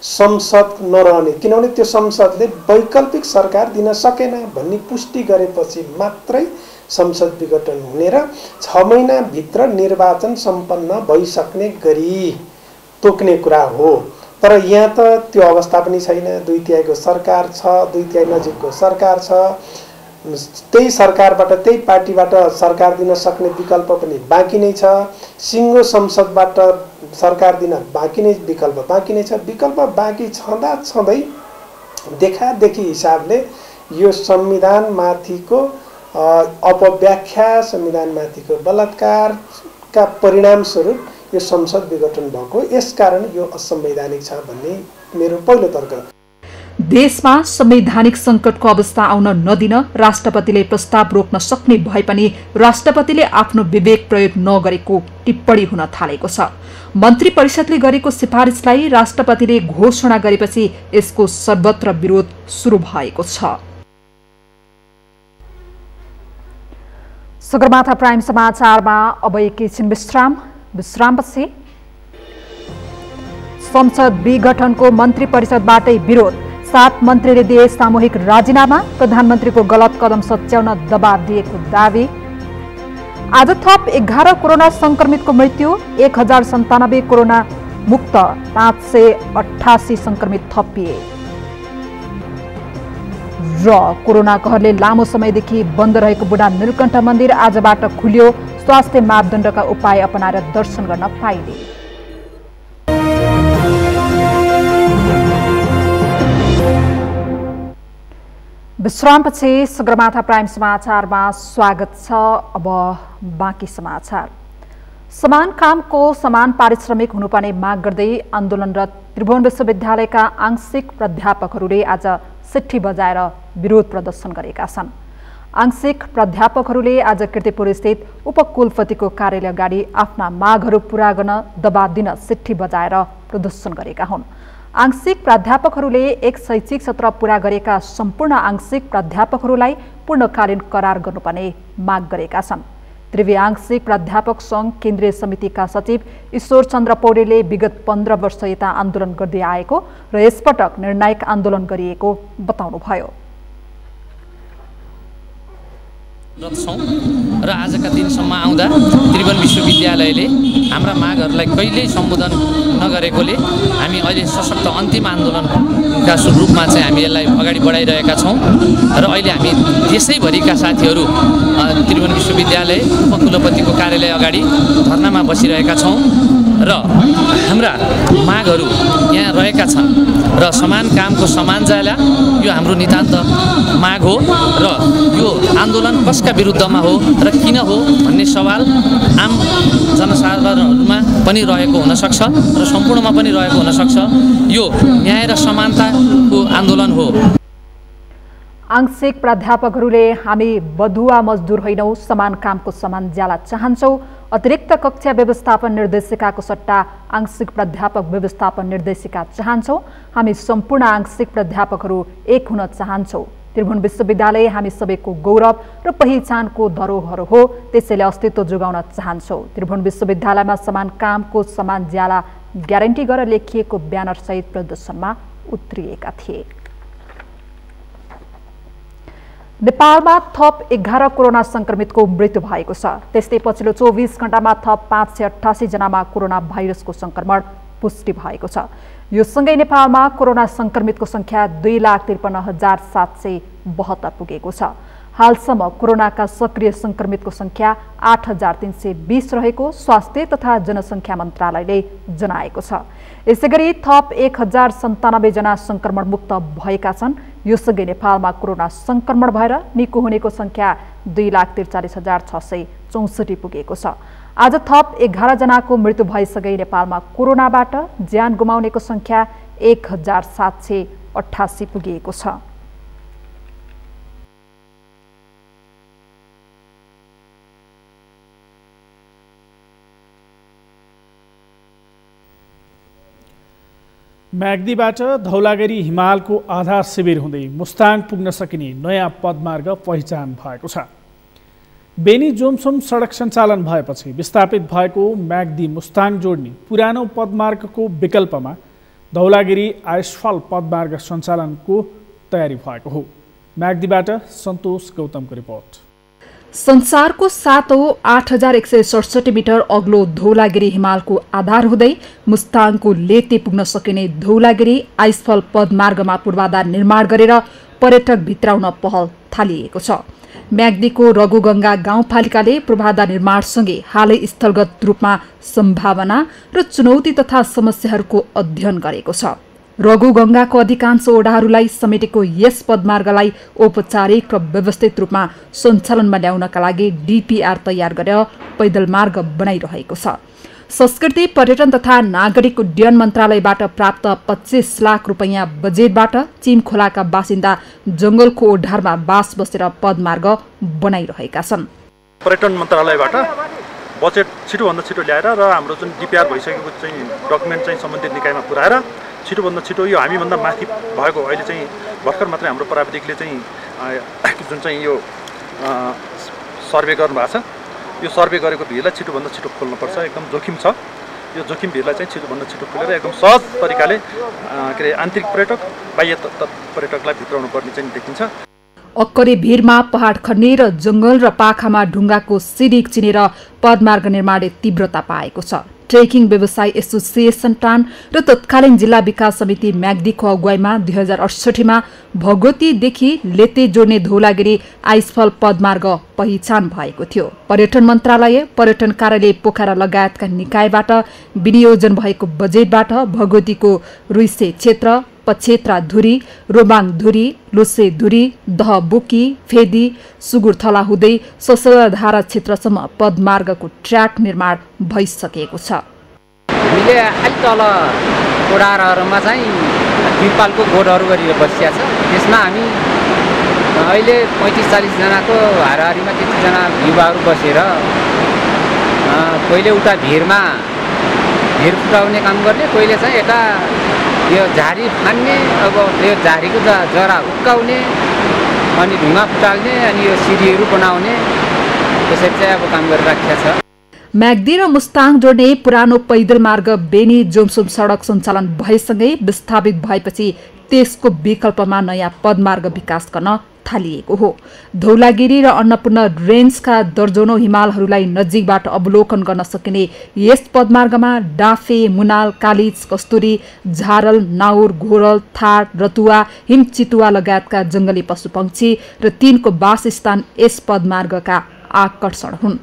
संसद नरहने, किनभने त्यो संसदले वैकल्पिक सरकार दिन सकेन भन्ने पुष्टि गरेपछि मात्रै संसद विघटन हुने र 6 महिनाभित्र निर्वाचन सम्पन्न भइसक्ने गरी तोक्ने कुरा हो। तर यहाँ त त्यो अवस्था पनि छैन। 2/3 को सरकार छ, 2/3 नजिकको सरकार छ। त्यही सरकारबाट, त्यही पार्टीबाट सरकार दिन सक्ने विकल्प पनि बाँकी नै छ। सिङ्गो संसदबाट सरकार दिन बाँकी नै विकल्प बाँकी नै छ। विकल्प बाँकी छँदा छँदै देखादेखि हिसाबले यो संविधानमाथिको अपव्याख्या, संविधानमाथिको बलात्कारका परिणामस्वरूप यो संसद विघटन भएको, यसकारण यो असंवैधानिक छ भन्ने मेरो पहिलो तर्क। देशमा संवैधानिक संकटको अवस्था आउन नदिन राष्ट्रपतिले प्रस्ताव रोक्न सक्ने भए पनि राष्ट्रपतिले आफ्नो विवेक प्रयोग नगरेको टिप्पणी हुन थालेको छ। मन्त्री परिषदले गरेको सिफारिसलाई राष्ट्रपतिले घोषणा गरेपछि यसको सर्वत्र विरोध सुरु भएको छ। सगरमाथा प्राइम समाचारमा अब एकैछिन विश्रामपछि संसद विघटनको मन्त्री परिषदबाटै विरोध, 7 मन्त्रीले दिए सामूहिक राजीनामा, प्रधानमन्त्रीको गलत कदम सच्याउन दबाब दिएको दावी। आज थप 11 कोरोना संक्रमितको मृत्यु, 1097 कोरोना मुक्त, 588 संक्रमित थपिए। र कोरोना कहरले लामो समयदेखि बन्द रहेको बुढा नीलकण्ठ मन्दिर आजबाट खुल्यो, स्वास्थ्य मापदण्डका उपाय अपनाएर दर्शन गर्न पाइने। विश्रामपछि सगरमाथा प्राइम समाचारमा स्वागत छ। अब बाँकी समाचार। समान कामको समान पारिश्रमिक हुनुपर्ने माग गर्दै आन्दोलनरत त्रिभुवन विश्वविद्यालयका आंशिक प्राध्यापकहरूले आज सिट्ठी बजाएर विरोध प्रदर्शन गरेका छन्। आंशिक प्राध्यापकहरूले आज कीर्तिपुर स्थित उपकुलपतिको कार्यालय अगाडि आफ्ना मागहरू पूरा गर्न दबाब दिन सिट्ठी बजाएर प्रदर्शन गरेका हुन्। आंशिक प्राध्यापकहरूले एक शैक्षिक सत्र पूरा गरेका सम्पूर्ण आंशिक प्राध्यापकहरूलाई पूर्णकालीन करार गर्नुपर्ने माग गरेका छन्। त्रिवी आंशिक प्राध्यापक संघ केन्द्रीय समितिका सचिव ईश्वर चन्द्र पौडेलले विगत 15 वर्ष यता आन्दोलन गर्दै आएको र यसपटक निर्णायक आन्दोलन गरिएको बताउनुभयो। र आजका दिनसम्म आउँदा त्रिभुवन विश्वविद्यालयले हाम्रा मागहरूलाई कहिल्यै सम्बोधन नगरेकोले हामी अहिले सशक्त अन्तिम आन्दोलनका रूपमा चाहिँ हामी यसलाई अगाडि बढाइरहेका छौँ र अहिले हामी देशैभरिका साथीहरू त्रिभुवन विश्वविद्यालय उपकुलपतिको कार्यालय अगाडि धरनामा बसिरहेका छौँ र हाम्रा मागहरू यहाँ रहेका छन् र समान कामको समान ज्याला यो हाम्रो नितान्त माग हो र यो आन्दोलन कसका विरुद्धमा हो र किन हो भन्ने सवाल आम जनसाधारणमा पनि रहेको हुनसक्छ र सम्पूर्णमा पनि रहेको हुनसक्छ। यो न्याय र समानताको आन्दोलन हो। आंशिक प्राध्यापकहरूले हामी बधुवा मजदुर होइनौँ, समान कामको समान ज्याला चाहन्छौँ। अतिरिक्त कक्षा व्यवस्थापन निर्देशिकाको सट्टा आंशिक प्राध्यापक व्यवस्थापन निर्देशिका चाहन्छौँ। हामी सम्पूर्ण आंशिक प्राध्यापकहरू एक हुन चाहन्छौँ। त्रिभुवन विश्वविद्यालय हामी सबैको गौरव र पहिचानको धरोहर हो, त्यसैले अस्तित्व जोगाउन चाहन्छौँ। त्रिभुवन विश्वविद्यालयमा समान कामको समान ज्याला ग्यारेन्टी गरेर लेखिएको ब्यानरसहित प्रदर्शनमा उत्रिएका थिए। नेपालमा थप 11 कोरोना संक्रमितको मृत्यु भएको छ। त्यस्तै पछिल्लो 24 घण्टामा थप 588 जनामा कोरोना भाइरसको संक्रमण पुष्टि भएको छ। यो सँगै नेपालमा कोरोना संक्रमितको संख्या 2,53,772 पुगेको छ। हालसम्म कोरोनाका सक्रिय संक्रमितको संख्या 8,320 रहेको स्वास्थ्य तथा जनसङ्ख्या मन्त्रालयले जनाएको छ। यसैगरी थप 1,097 जना संक्रमण मुक्त भएका छन्। यो सँगै नेपालमा कोरोना संक्रमण भएर निको हुनेको संख्या 2,43,664 पुगेको छ। आज थप 11 जनाको मृत्यु भएसँगै नेपालमा कोरोनाबाट ज्यान गुमाउनेको संख्या 1,788 पुगेको छ। म्याग्दीबाट धौलागिरी हिमालको आधार शिविर हुँदै मुस्ताङ पुग्न सकिने नयाँ पदमार्ग पहिचान भएको छ। बेनी जोमसोम सडक सञ्चालन भएपछि विस्थापित भएको म्याग्दी मुस्ताङ जोड्ने पुरानो पदमार्गको विकल्पमा धौलागिरी आइसफल पदमार्ग सञ्चालनको तयारी भएको हो। म्याग्दीबाट सन्तोष गौतमको रिपोर्ट। संसारको 7औं 8,167 मिटर अग्लो धौलागिरी हिमालको आधार हुँदै मुस्ताङको लेते पुग्न सकिने धौलागिरी आइसफल पदमार्गमा पूर्वाधार निर्माण गरेर पर्यटक भित्राउन पहल थालिएको छ। म्याग्दीको रघुगङ्गा गाउँपालिकाले पूर्वाधार निर्माणसँगै हालै स्थलगत रूपमा सम्भावना र चुनौती तथा समस्याहरूको अध्ययन गरेको छ। रघुगङ्गाको अधिकांश ओडाहरूलाई समेटेको यस पदमार्गलाई औपचारिक र व्यवस्थित रूपमा सञ्चालनमा ल्याउनका लागि डिपिआर तयार गरेर पैदल मार्ग बनाइरहेको छ। संस्कृति पर्यटन तथा नागरिक उड्डयन मन्त्रालयबाट प्राप्त 25 लाख रुपैयाँ बजेटबाट चिमखोलाका बासिन्दा जंगलको ओढारमा बास बसेर पदमार्ग बनाइरहेका छन्। पर्यटन मन्त्रालयबाट बजेट छिटोभन्दा छिटो ल्याएर र हाम्रो जुन डिपिआर भइसकेको चाहिँ डकुमेन्ट चाहिँ सम्बन्धित निकायमा पुर्याएर छिटोभन्दा छिटो यो हामीभन्दा माथि भएको अहिले चाहिँ भर्खर मात्रै हाम्रो प्राविधिकले चाहिँ जुन चाहिँ यो सर्वे गर्नुभएको छ, यो सर्वे गरेको भिडलाई छिटोभन्दा छिटो खोल्नुपर्छ। एकदम जोखिम छ, यो जोखिम भिडलाई चाहिँ छिटोभन्दा छिटो खोलेर एकदम सहज तरिकाले के अरे आन्तरिक पर्यटक बाह्य पर्यटकलाई भित्राउनु पर्ने चाहिँ देखिन्छ। अक्करे भिरमा पहाड खन्ने र जंगल र पाखामा ढुङ्गाको सिडिक चिनेर पदमार्ग निर्माणले तीव्रता पाएको छ। ट्रेकिङ व्यवसाय एसोसिएसन टान र तत्कालीन जिल्ला विकास समिति म्याग्दीको अगुवाईमा 2068 भगवतीदेखि लेते जोड्ने धौलागिरी आइसफल पदमार्ग पहिचान भएको थियो। पर्यटन मन्त्रालय, पर्यटन कार्यालय पोखरा लगायतका निकायबाट विनियोजन भएको बजेटबाट भगवतीको रुइसे क्षेत्र, पछेत्रा धुरी, रोबाङ धुरी, लुसे धुरी, दहबुकी, फेदी, सुगुरथला हुँदै ससलाधारा क्षेत्रसम्म पदमार्गको ट्र्याक निर्माण भइसकेको छ। हामीले अलि तल ओडारहरूमा चाहिँ तिरपालको गोडहरू गरेर बसिया छ। त्यसमा हामी अहिले 35-40 जनाको हाराहारीमा त्यतिजना युवाहरू बसेर कहिले उता भिर फुटाउने काम गर्ने, कहिले चाहिँ यता यो झारी फान्ने, अब यो झारीको जरा उक्काउने, अनि ढुङ्गा फुटाल्ने, अनि यो सिडीहरू बनाउने, त्यसरी चाहिँ अब काम गरिराखेको छ। म्याग्दी र मुस्ताङ जोड्ने पुरानो पैदल मार्ग बेनी जोमसोम सडक सञ्चालन भएसँगै विस्थापित भएपछि त्यसको विकल्पमा नयाँ पदमार्ग विकास गर्न थालिएको हो। धौलागिरी र अन्नपूर्ण रेन्जका दर्जनौं हिमालहरूलाई नजिकबाट अवलोकन गर्न सकिने यस पदमार्गमा डाफे, मुनाल, कालिज, कस्तुरी, झारल, नाउर, घोरल, थार, रतुवा, हिमचितुवा लगायतका जंगली पशुपक्षी र तिनको वासस्थान यस पदमार्गका आकर्षण हुन्।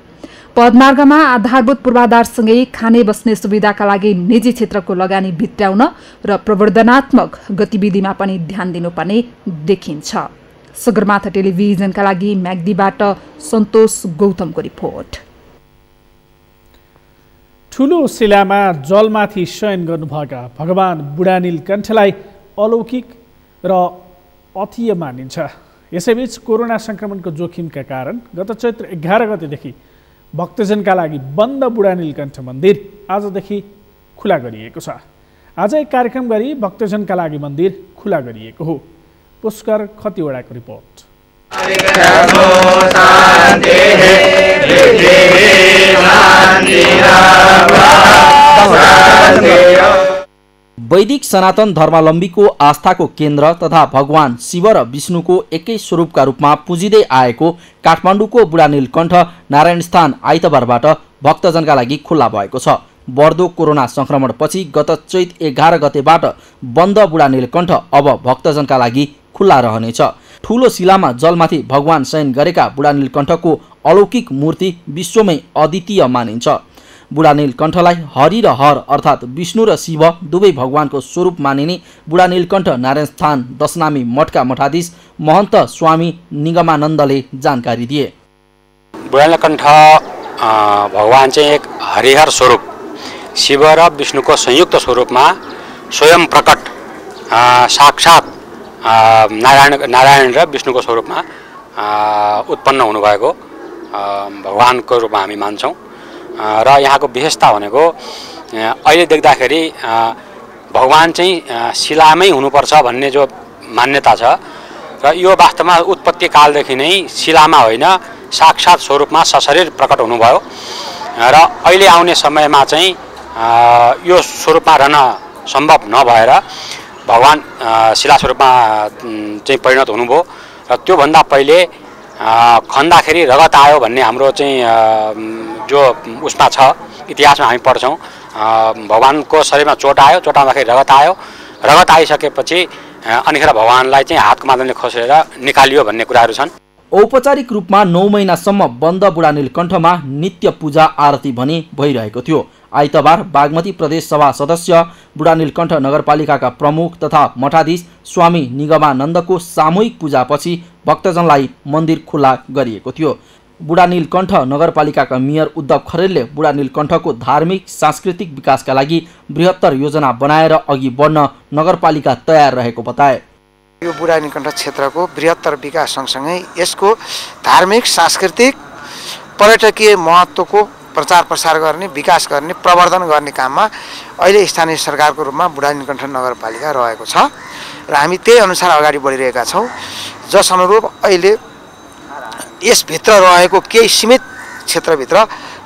पदमार्गमा आधारभूत पूर्वाधारसँगै खाने बस्ने सुविधाका लागि निजी क्षेत्रको लगानी भित्र्याउन र प्रवर्धनात्मक गतिविधिमा पनि ध्यान दिनुपर्ने देखिन्छ। सगरमाथा टेलिभिजनका लागि म्याग्दीबाट सन्तोष गौतमको रिपोर्ट। ठुलो शिलामा जलमाथि शयन गर्नुभएका भगवान बुढानीलकण्ठलाई अलौकिक र अतीय मानिन्छ। यसैबीच कोरोना संक्रमणको जोखिमका कारण गत चैत्र 11 गतेदेखि भक्तजनका लागि बन्द बुढानीलकण्ठ मन्दिर आजदेखि खुला गरिएको छ। आज एक कार्यक्रम गरी भक्तजनका लागि मन्दिर खुला गरिएको हो। पुष्कर खतिवडाको रिपोर्ट। वैदिक सनातन धर्मावलम्बीको आस्थाको केन्द्र तथा भगवान शिव र विष्णुको एकै स्वरूपका रूपमा पुजिँदै आएको काठमाडौँको बुढानीलकण्ठ नारायणस्थान आइतबारबाट भक्तजनका लागि खुल्ला भएको छ। बढ्दो कोरोना संक्रमणपछि गत चैत 11 गतेबाट बन्द बुढानीलकण्ठ अब भक्तजनका लागि खुल्ला रहनेछ। ठूलो शिलामा जलमाथि भगवान शयन गरेका बुढानीलकण्ठको अलौकिक मूर्ति विश्वमै अद्वितीय मानिन्छ। बुढानीलकण्ठलाई हरि र हर अर्थात् विष्णु र शिव दुवै भगवानको स्वरूप मानिने बुढानीलकण्ठ नारायणस्थान दशनामी मठका मठाधीश महन्त स्वामी निगमानन्दले जानकारी दिए। बुढानीलकण्ठ भगवान चाहिँ एक हरिहर स्वरूप, शिव र विष्णुको संयुक्त स्वरूपमा स्वयं प्रकट साक्षात नारायण र विष्णुको स्वरूपमा उत्पन्न हुनुभएको भगवानको रूपमा हामी मान्छौँ। र यहाँको विशेषता भनेको अहिले देख्दाखेरि भगवान चाहिँ शिलामै हुनुपर्छ भन्ने जो मान्यता छ र यो वास्तवमा उत्पत्ति कालदेखि नै शिलामा होइन साक्षात स्वरूपमा सशरीर प्रकट हुनुभयो र अहिले आउने समयमा चाहिँ यो स्वरूपमा रहन सम्भव नभएर भगवान शिला स्वरूपमा चाहिँ परिणत हुनुभयो र त्योभन्दा पहिले खन्दाखेरि रगत आयो भन्ने हाम्रो चाहिँ जो उसमा छ इतिहासमा हामी पढ्छौँ। भगवानको शरीरमा चोट आयो, चोट आउँदाखेरि रगत आयो, रगत आइसकेपछि अनिखेर भगवानलाई चाहिँ हातको माध्यमले खसेर निकालियो भन्ने कुराहरू छन्। औपचारिक रूपमा 9 महिनासम्म बन्द बुढानीलकण्ठमा नित्य पूजा आरती भने भइरहेको थियो। आइतबार बागमती प्रदेश सभा सदस्य बुढानीलकण्ठ नगरपालिकाका प्रमुख तथा मठाधीश स्वामी निगमानन्दको सामूहिक पूजापछि भक्तजनलाई मन्दिर खुल्ला गरिएको थियो। बुढानीलकण्ठ नगरपालिकाका मेयर उद्धव खरेलले बुढानीलकण्ठको धार्मिक सांस्कृतिक विकासका लागि बृहत्तर योजना बनाएर अघि बढ्न नगरपालिका तयार रहेको बताए। यो बुढानीलकण्ठ क्षेत्रको बृहत्तर विकास सँगसँगै यसको धार्मिक सांस्कृतिक पर्यटकीय महत्त्वको प्रचार प्रसार गर्ने, विकास गर्ने, प्रवर्धन गर्ने काममा अहिले स्थानीय सरकारको रूपमा बुढानीलकण्ठ नगरपालिका रहेको छ र हामी त्यही अनुसार अगाडि बढिरहेका छौँ। जस अनुरूप अहिले यसभित्र रहेको केही सीमित क्षेत्रभित्र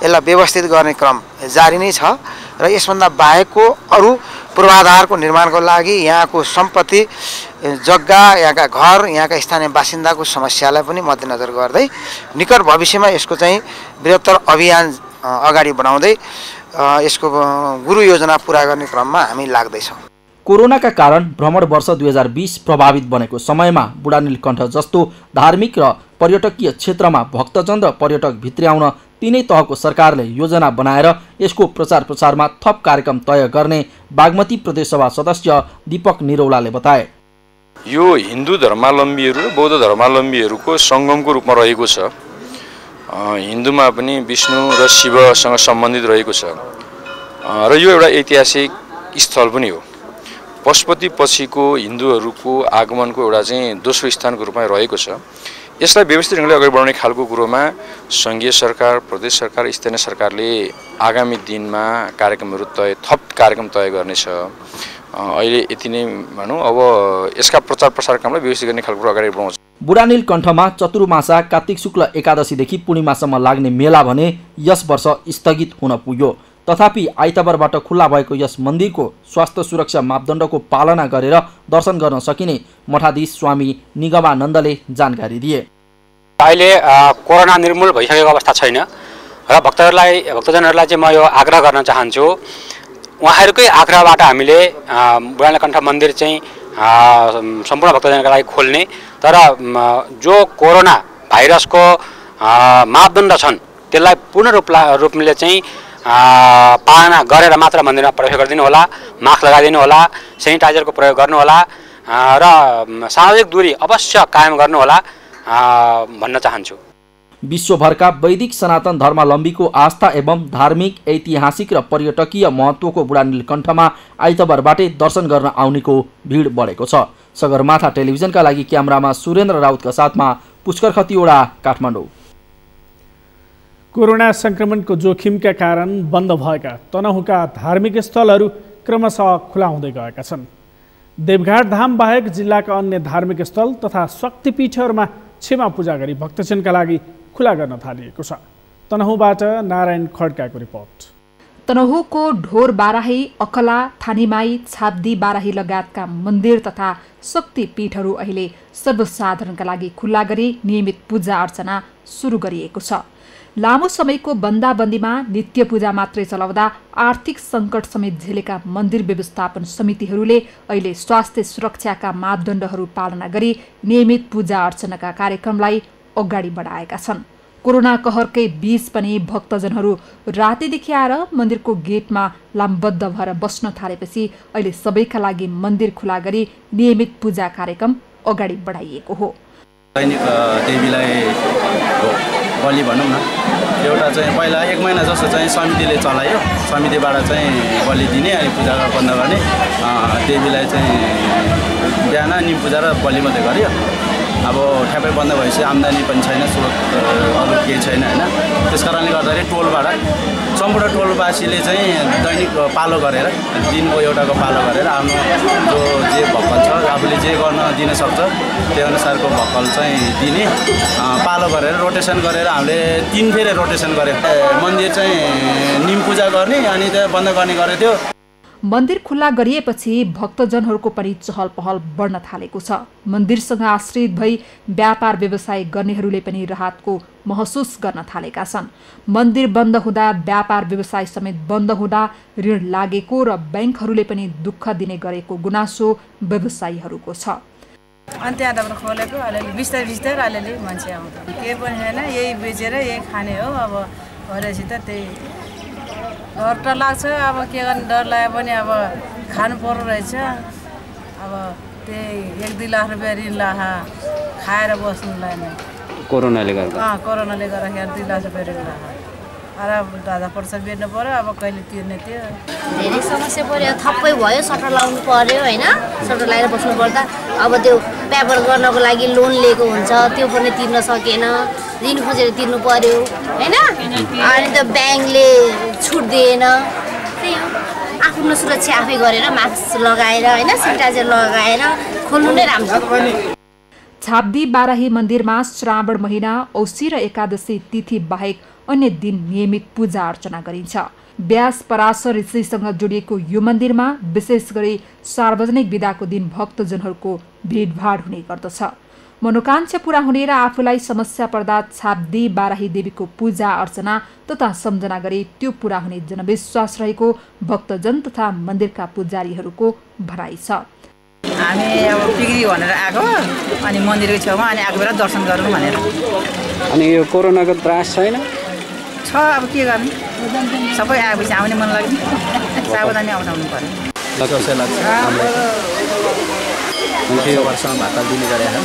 यसलाई व्यवस्थित गर्ने क्रम जारी नै छ र यसभन्दा बाहेकको अरू पूर्वाधारको निर्माणको लागि यहाँको सम्पत्ति, जग्गा, यहाँका घर, यहाँका स्थानीय बासिन्दाको समस्यालाई पनि मध्यनजर गर्दै निकट भविष्यमा यसको चाहिँ बृहत्तर अभियान अगाडि बढाउँदै यसको गुरु योजना पूरा गर्ने क्रममा हामी लाग्दैछौँ। कोरोनाका कारण भ्रमण वर्ष 2020 प्रभावित बनेको समयमा बुढानीलकण्ठ जस्तो धार्मिक र पर्यटकीय क्षेत्रमा भक्तजन र पर्यटक भित्र्याउन तीनै तहको सरकारले योजना बनाएर यसको प्रचार प्रसारमा थप कार्यक्रम तय गर्ने बागमती प्रदेशसभा सदस्य दीपक निरौलाले बताए। यो हिन्दू धर्मावलम्बीहरू र बौद्ध धर्मावलम्बीहरूको सङ्गमको रूपमा रहेको छ। हिन्दूमा पनि विष्णु र शिवसँग सम्बन्धित रहेको छ र यो एउटा ऐतिहासिक स्थल पनि हो। पशुपति पछिको हिन्दूहरूको आगमनको एउटा चाहिँ दोस्रो स्थानको रूपमा रहेको छ। यसलाई व्यवस्थित ढङ्गले अगाडि बढाउने खालको कुरोमा सङ्घीय सरकार, प्रदेश सरकार, स्थानीय सरकारले आगामी दिनमा थप कार्यक्रम तय गर्नेछ। अहिले यति नै भनौँ। अब यसका प्रचार प्रसार कामलाई व्यवस्थित गर्ने खालको अगाडि बढाउँछ। बुढानील कण्ठमा चतुर्मासा कार्तिक शुक्ल एकादशीदेखि पूर्णिमासम्म लाग्ने मेला भने यस वर्ष स्थगित हुन पुग्यो। तथापि आइतबारबाट खुल्ला भएको यस मन्दिरको स्वास्थ्य सुरक्षा मापदण्डको पालना गरेर दर्शन गर्न सकिने मठाधीश स्वामी निगमानन्दले जानकारी दिए। अहिले कोरोना निर्मूल भइसकेको अवस्था छैन र भक्तजनहरूलाई चाहिँ म यो आग्रह गर्न चाहन्छु, उहाँहरूकै आग्रहबाट हामीले बुढानील कण्ठ मन्दिर चाहिँ सम्पूर्ण भक्तजनका लागि खोल्ने, तर जो कोरोना भाइरसको मापदण्ड छन् त्यसलाई पूर्ण रूपले चाहिँ पालना गरेर मात्र मन्दिरमा प्रवेश गरिदिनु होला, मास्क लगाइदिनु होला, सेनिटाइजरको प्रयोग गर्नु होला र सामाजिक दूरी अवश्य कायम गर्नु होला भन्न चाहन्छु। विश्वभरका वैदिक सनातन धर्मावलम्बीको आस्था एवं धार्मिक, ऐतिहासिक र पर्यटकीय महत्त्वको बुढानील कण्ठमा आइतबारबाटै दर्शन गर्न आउनेको भिड बढेको छ। सगरमाथा टेलिभिजनका लागि क्यामेरामा सुरेन्द्र राउतका साथमा पुष्कर खतिवडा, काठमाडौँ। कोरोना संक्रमणको जोखिमका कारण बन्द भएका तनहुँका धार्मिक स्थलहरू क्रमशः खुला हुँदै गएका छन्। देवघाट धाम बाहेक जिल्लाका अन्य धार्मिक स्थल तथा शक्तिपीठहरूमा क्षमा पूजा गरी भक्तजनका लागि खुला गर्न थालिएको छ। तनहुँबाट नारायण खड्काको रिपोर्ट। तनहुँको ढोर बाराही, अकला, थानीमाई, छाब्दी बाराही लगायतका मन्दिर तथा शक्तिपीठहरू अहिले सर्वसाधारणका लागि खुल्ला गरी नियमित पूजा अर्चना सुरु गरिएको छ। लामो समयको बन्दाबन्दीमा नित्य पूजा मात्रै चलाउँदा आर्थिक सङ्कट समेत झेलेका मन्दिर व्यवस्थापन समितिहरूले अहिले स्वास्थ्य सुरक्षाका मापदण्डहरू पालना गरी नियमित पूजा अर्चनाका कार्यक्रमलाई अगाडि बढाएका छन्। कोरोना कहरकै बीच पनि भक्तजनहरू रातिदेखि आएर मन्दिरको गेटमा लामबद्ध भएर बस्न थालेपछि अहिले सबैका लागि मन्दिर खुला गरी नियमित पूजा कार्यक्रम अगाडि बढाइएको हो। दैनिक देवीलाई बलि भनौँ न, एउटा चाहिँ पहिला 1 महिना जस्तो चाहिँ समितिले चलायो, समितिबाट चाहिँ बलि दिने अनि पूजा बन्द गर्ने। देवीलाई चाहिँ बिहान निम पूजा र बलि मात्रै गर्यो। अब ठ्याप्पै बन्द भएपछि आम्दानी पनि छैन, स्रोत अरू केही छैन होइन। त्यस कारणले गर्दाखेरि टोलबाट सम्पूर्ण टोलवासीले चाहिँ दैनिक पालो गरेर, दिनको एउटाको पालो गरेर आफ्नो जो जे भक्कल छ आफूले जे गर्न दिन सक्छ त्यो अनुसारको भक्कल चाहिँ दिने पालो गरेर रोटेसन गरेर हामीले 3 फेरि रोटेसन गऱ्यो। मन्दिर चाहिँ निम पूजा गर्ने अनि त्यो बन्द गर्ने गरेको थियो। मन्दिर खुल्ला गरिएपछि भक्तजनहरूको पनि चहल पहल बढ्न थालेको छ। मन्दिरसँग आश्रित भई व्यापार व्यवसाय गर्नेहरूले पनि राहतको महसुस गर्न थालेका छन्। मन्दिर बन्द हुँदा व्यापार व्यवसाय समेत बन्द हुँदा ऋण लागेको र ब्याङ्कहरूले पनि दुःख दिने गरेको गुनासो व्यवसायीहरूको छ। अनि त्यहाँबाट खोलेको अलिअलि बिस्तारै अलिअलि मान्छे आउँछ, केही पनि छैन, यही बेचेर यही खाने हो। अब भएपछि त त्यही डर त लाग्छ, अब के गर्ने, डर लाग्यो भने अब खानु पर्दो रहेछ। अब त्यही 1-2 लाख रुपियाँ ऋण लाखा खाएर बस्नुलाई नै कोरोनाले गर्दा कोरोनाले गर्दाखेरि 2 लाख रुपियाँ ऋण लाखा दादा पर्छ बेच्नु पर्यो। अब कहिले तिर्ने त्यो धेरै समस्या पर्यो, थप्पै भयो, सटर लाउनु पर्यो होइन। सटर लगाएर बस्नु पर्दा अब त्यो पेपर गर्नको लागि लोन लिएको हुन्छ, त्यो पनि तिर्न सकेन, ऋण खोजेर तिर्नु पर्यो होइन। अनि त्यो ब्याङ्कले छुट दिएन, त्यही हो। आफ्नो सुरक्षा आफै गरेर मास्क लगाएर होइन, सेनिटाइजर लगाएर खोल्नु नै राम्रो। छाब्दी बाराही मन्दिरमा श्रावण महिना, औँसी र एकादशी तिथि बाहेक अन्य दिन नियमित पूजा अर्चना गरिन्छ। व्यास पराशर ऋषिसँग जोडिएको यो मन्दिरमा विशेष गरी सार्वजनिक बिदाको दिन भक्तजनहरूको भिडभाड हुने गर्दछ। मनोकांक्षा पूरा हुने र आफूलाई समस्या पर्दा छाब्दी बाराही देवीको पूजा अर्चना तथा सम्झना गरी त्यो पूरा हुने जनविश्वास रहेको भक्तजन तथा मन्दिरका पुजारीहरूको भनाइ छ। हामी अब पिग्री भनेर आएको अनि मन्दिरको छेउमा अनि आएको बेला दर्शन गरौँ भनेर। अनि यो कोरोनाको त्रास छैन? छ, अब के गर्ने, सबै आएपछि आउने मन लाग्ने, सावधानी अप्नाउनु पर्यो। यो वर्षमा भातल दिने गरेर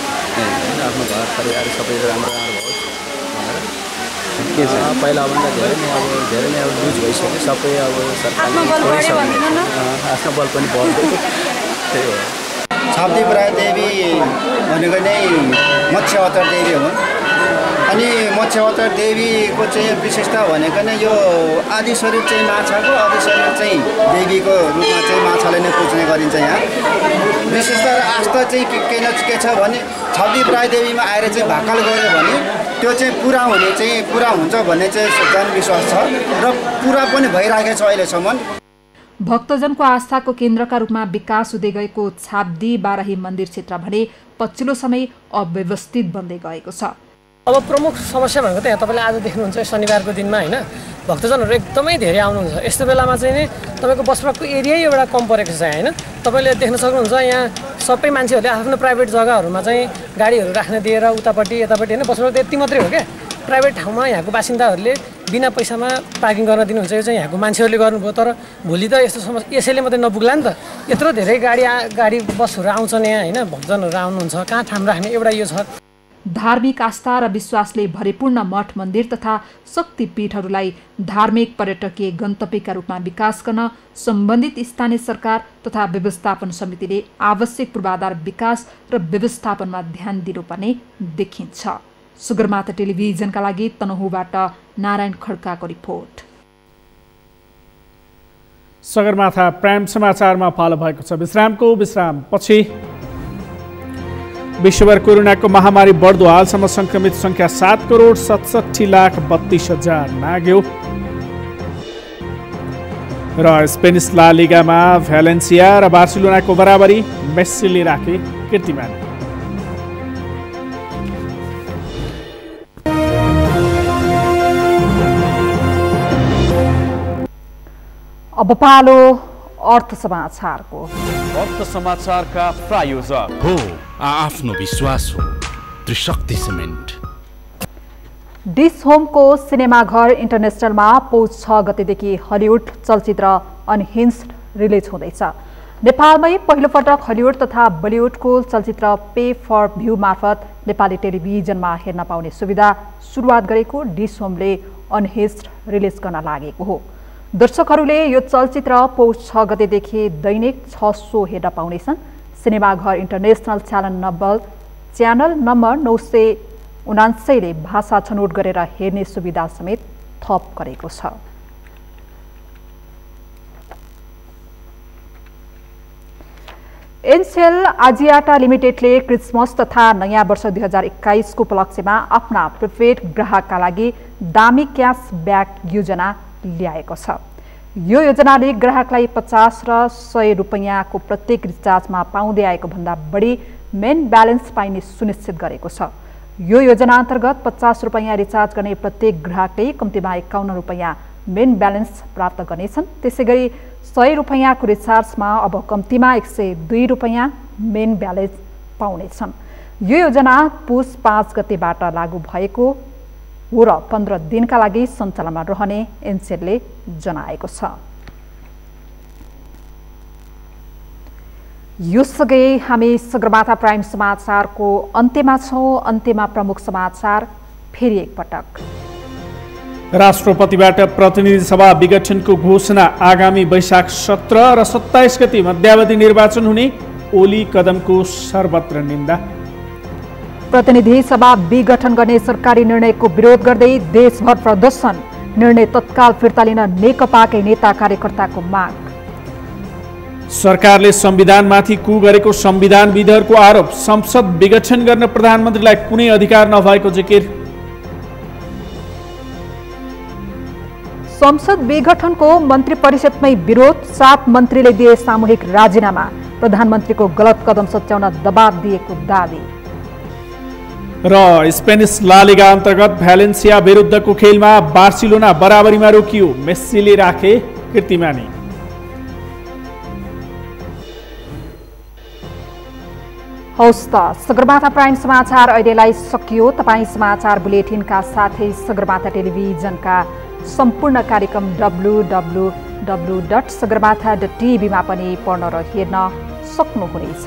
आफ्नो घर परिवार सबै राम्रो होस् भनेर के छ। पहिलाभन्दा धेरै नै अब लुज भइसक्यो सबै। अब सरकारले आफ्नो बल पनि बढ्दै त्यही हो। छाब्दी बराही देवी भनेको नै मत्स्य अवतार देवी हुन्। अनि मत्स्य अवतार देवीको चाहिँ विशेषता भनेको नै यो आदि स्वरूप चाहिँ माछाको, आदि स्वरूप चाहिँ देवीको रूपमा चाहिँ माछालाई नै पुज्ने गरिन्छ यहाँ। विशेषता र आस्था चाहिँ के छ भने छब्दी बराही देवीमा आएर चाहिँ भाकल गऱ्यो भने त्यो चाहिँ पुरा हुन्छ भन्ने चाहिँ जनविश्वास छ र पुरा पनि भइरहेको छ अहिलेसम्म। भक्तजनको आस्थाको केन्द्रका रूपमा विकास हुँदै गएको छाब्दी बाराही मन्दिर क्षेत्र भने पछिल्लो समय अव्यवस्थित बन्दै गएको छ। अब प्रमुख समस्या भनेको त यहाँ तपाईँले आज देख्नुहुन्छ शनिबारको दिनमा होइन, भक्तजनहरू एकदमै धेरै आउनुहुन्छ। यस्तो बेलामा चाहिँ नि तपाईँको बस ट्रकको एरियै एउटा कम परेको छ होइन। तपाईँले देख्न सक्नुहुन्छ यहाँ सबै मान्छेहरूले आफ्नो प्राइभेट जग्गाहरूमा चाहिँ गाडीहरू राख्न दिएर उतापट्टि यतापट्टि होइन, बस ट्रक त यति मात्रै हो क्या। प्राइभेट ठाउँमा यहाँको बासिन्दाहरूले बिना पैसामा पार्किङ गर्न दिनुहुन्छ। यो चाहिँ यहाँको मान्छेहरूले गर्नुभयो, तर भोलि त यस्तो समस्या यसैले मात्रै नपुग्ला नि त। यत्रो धेरै गाडी बसहरू आउँछन् यहाँ होइन, भक्तजनहरू आउनुहुन्छ, कहाँ ठाउँ राख्ने एउटा यो छ। धार्मिक आस्था र विश्वासले भरिपूर्ण मठ मन्दिर तथा शक्तिपीठहरूलाई धार्मिक पर्यटकीय गन्तव्यका रूपमा विकास गर्न सम्बन्धित स्थानीय सरकार तथा व्यवस्थापन समितिले आवश्यक पूर्वाधार विकास र व्यवस्थापनमा ध्यान दिनुपर्ने देखिन्छ। सगरमाथा टेलिभिजनका लागि तनहुँबाट नारायण खड्काको रिपोर्ट। सगरमाथा प्राइम समाचारमा पालो भएको छ विश्रामपछि। विश्वभर कोरोनाको महामारी बढ्दो, हालसम्म संक्रमित संख्या 7,67,32,000 नाग्यो। र स्पेनिस ला लिगामा भ्यालेन्सिया र बार्सिलोनाको बराबरी, मेस्सीले राखे कीर्तिमान। अब पालो अर्थ समाचारको। अर्थ समाचारका प्रायोजक हो आफ्नो विश्वास हो त्रिशक्ति सिमेन्ट। डिस होमको सिनेमाघर इन्टरनेसनलमा पौष 6 गतेदेखि हलिउड चलचित्र अनहिन्स्ड रिलिज हुँदैछ। नेपालमै पहिलोपटक हलिउड तथा बलिउडको चलचित्र पे फर भ्यू मार्फत नेपाली टेलिभिजनमा हेर्न पाउने सुविधा सुरुवात गरेको डिस होमले अनहिन्स्ड रिलिज गर्न लागेको हो। दर्शकहरूले यो चलचित्र पौष 6 गतेदेखि दैनिक 6 शो हेर्न पाउनेछन्। सिनेमाघर इन्टरनेसनल च्यानल नम्बर 979 ले भाषा छनौट गरेर हेर्ने सुविधा समेत थप गरेको छ। एनसेल आजियाटा लिमिटेडले क्रिसमस तथा नयाँ वर्ष 2021 को उपलक्ष्यमा आफ्ना प्रिपेड ग्राहकका लागि दामी क्यास ब्याक योजना ल्याएको छ। यो योजनाले ग्राहकलाई 50 र 100 रुपैयाँको प्रत्येक रिचार्जमा पाउँदै आएको भन्दा बढी मेन ब्यालेन्स पाइने सुनिश्चित गरेको छ। यो योजना अन्तर्गत 50 रुपैयाँ रिचार्ज गर्ने प्रत्येक ग्राहकले कम्तीमा 51 रुपैयाँ मेन ब्यालेन्स प्राप्त गर्नेछन्। त्यसैगरी 100 रुपैयाँको रिचार्जमा अब कम्तीमा 102 रुपैयाँ मेन ब्यालेन्स पाउनेछन्। यो योजना पुस 5 गतेबाट लागू भएको हो र 15 दिनका लागि सञ्चालनमा रहने एनसेलले जनाएको छ। यो सँगै हामी सगरमाथा प्राइम समाचारको अन्त्यमा छौँ। अन्त्यमा प्रमुख समाचार फेरि एकपटक। राष्ट्रपतिबाट प्रतिनिधि सभा विघटनको घोषणा, आगामी वैशाख 17 र 27 गते मध्यावधि निर्वाचन हुने, ओली कदमको सर्वत्र निन्दा। प्रतिनिधि सभा विघटन गर्ने सरकारी निर्णयको विरोध गर्दै देशभर प्रदर्शन, निर्णय तत्काल फिर्ता लिन नेकपाकै नेता कार्यकर्ताको माग। सरकारले संविधानमाथि कु गरेको संविधानविदहरूको आरोप, संसद विघटन गर्न प्रधानमन्त्रीलाई कुनै अधिकार नभएको जिकिर। संसद विघटनको मन्त्री परिषदमै विरोध, 7 मन्त्रीले दिए सामूहिक राजीनामा, प्रधानमन्त्रीको गलत कदम सच्याउन दबाब दिएको दावी। र स्पेनिस ला लिगा अन्तर्गत भ्यालेन्सिया विरुद्धको खेलमा बार्सिलोना बराबरीमा रोकियो, मेस्सीले राखे कीर्तिमानी। हौस् त सगरमाथा प्राइम समाचार अहिलेलाई सकियो। तपाईँ समाचार बुलेटिनका साथै सगरमाथा टेलिभिजनका सम्पूर्ण कार्यक्रम www.sagarmatha.tv मा पनि पढ्न र हेर्न सक्नुहुनेछ।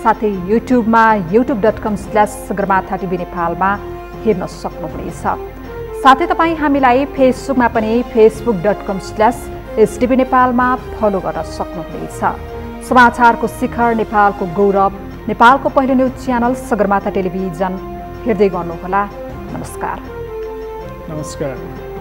साथै युट्युबमा youtube.com/sagarmatha.tv नेपालमा हेर्न सक्नुहुनेछ। साथै तपाईँ हामीलाई फेसबुकमा पनि facebook.com/STV नेपालमा फलो गर्न सक्नुहुनेछ। समाचारको शिखर, नेपालको गौरव, नेपालको पहिलो न्युज च्यानल सगरमाथा टेलिभिजन हेर्दै गर्नुहोला। नमस्कार। नमस्कार।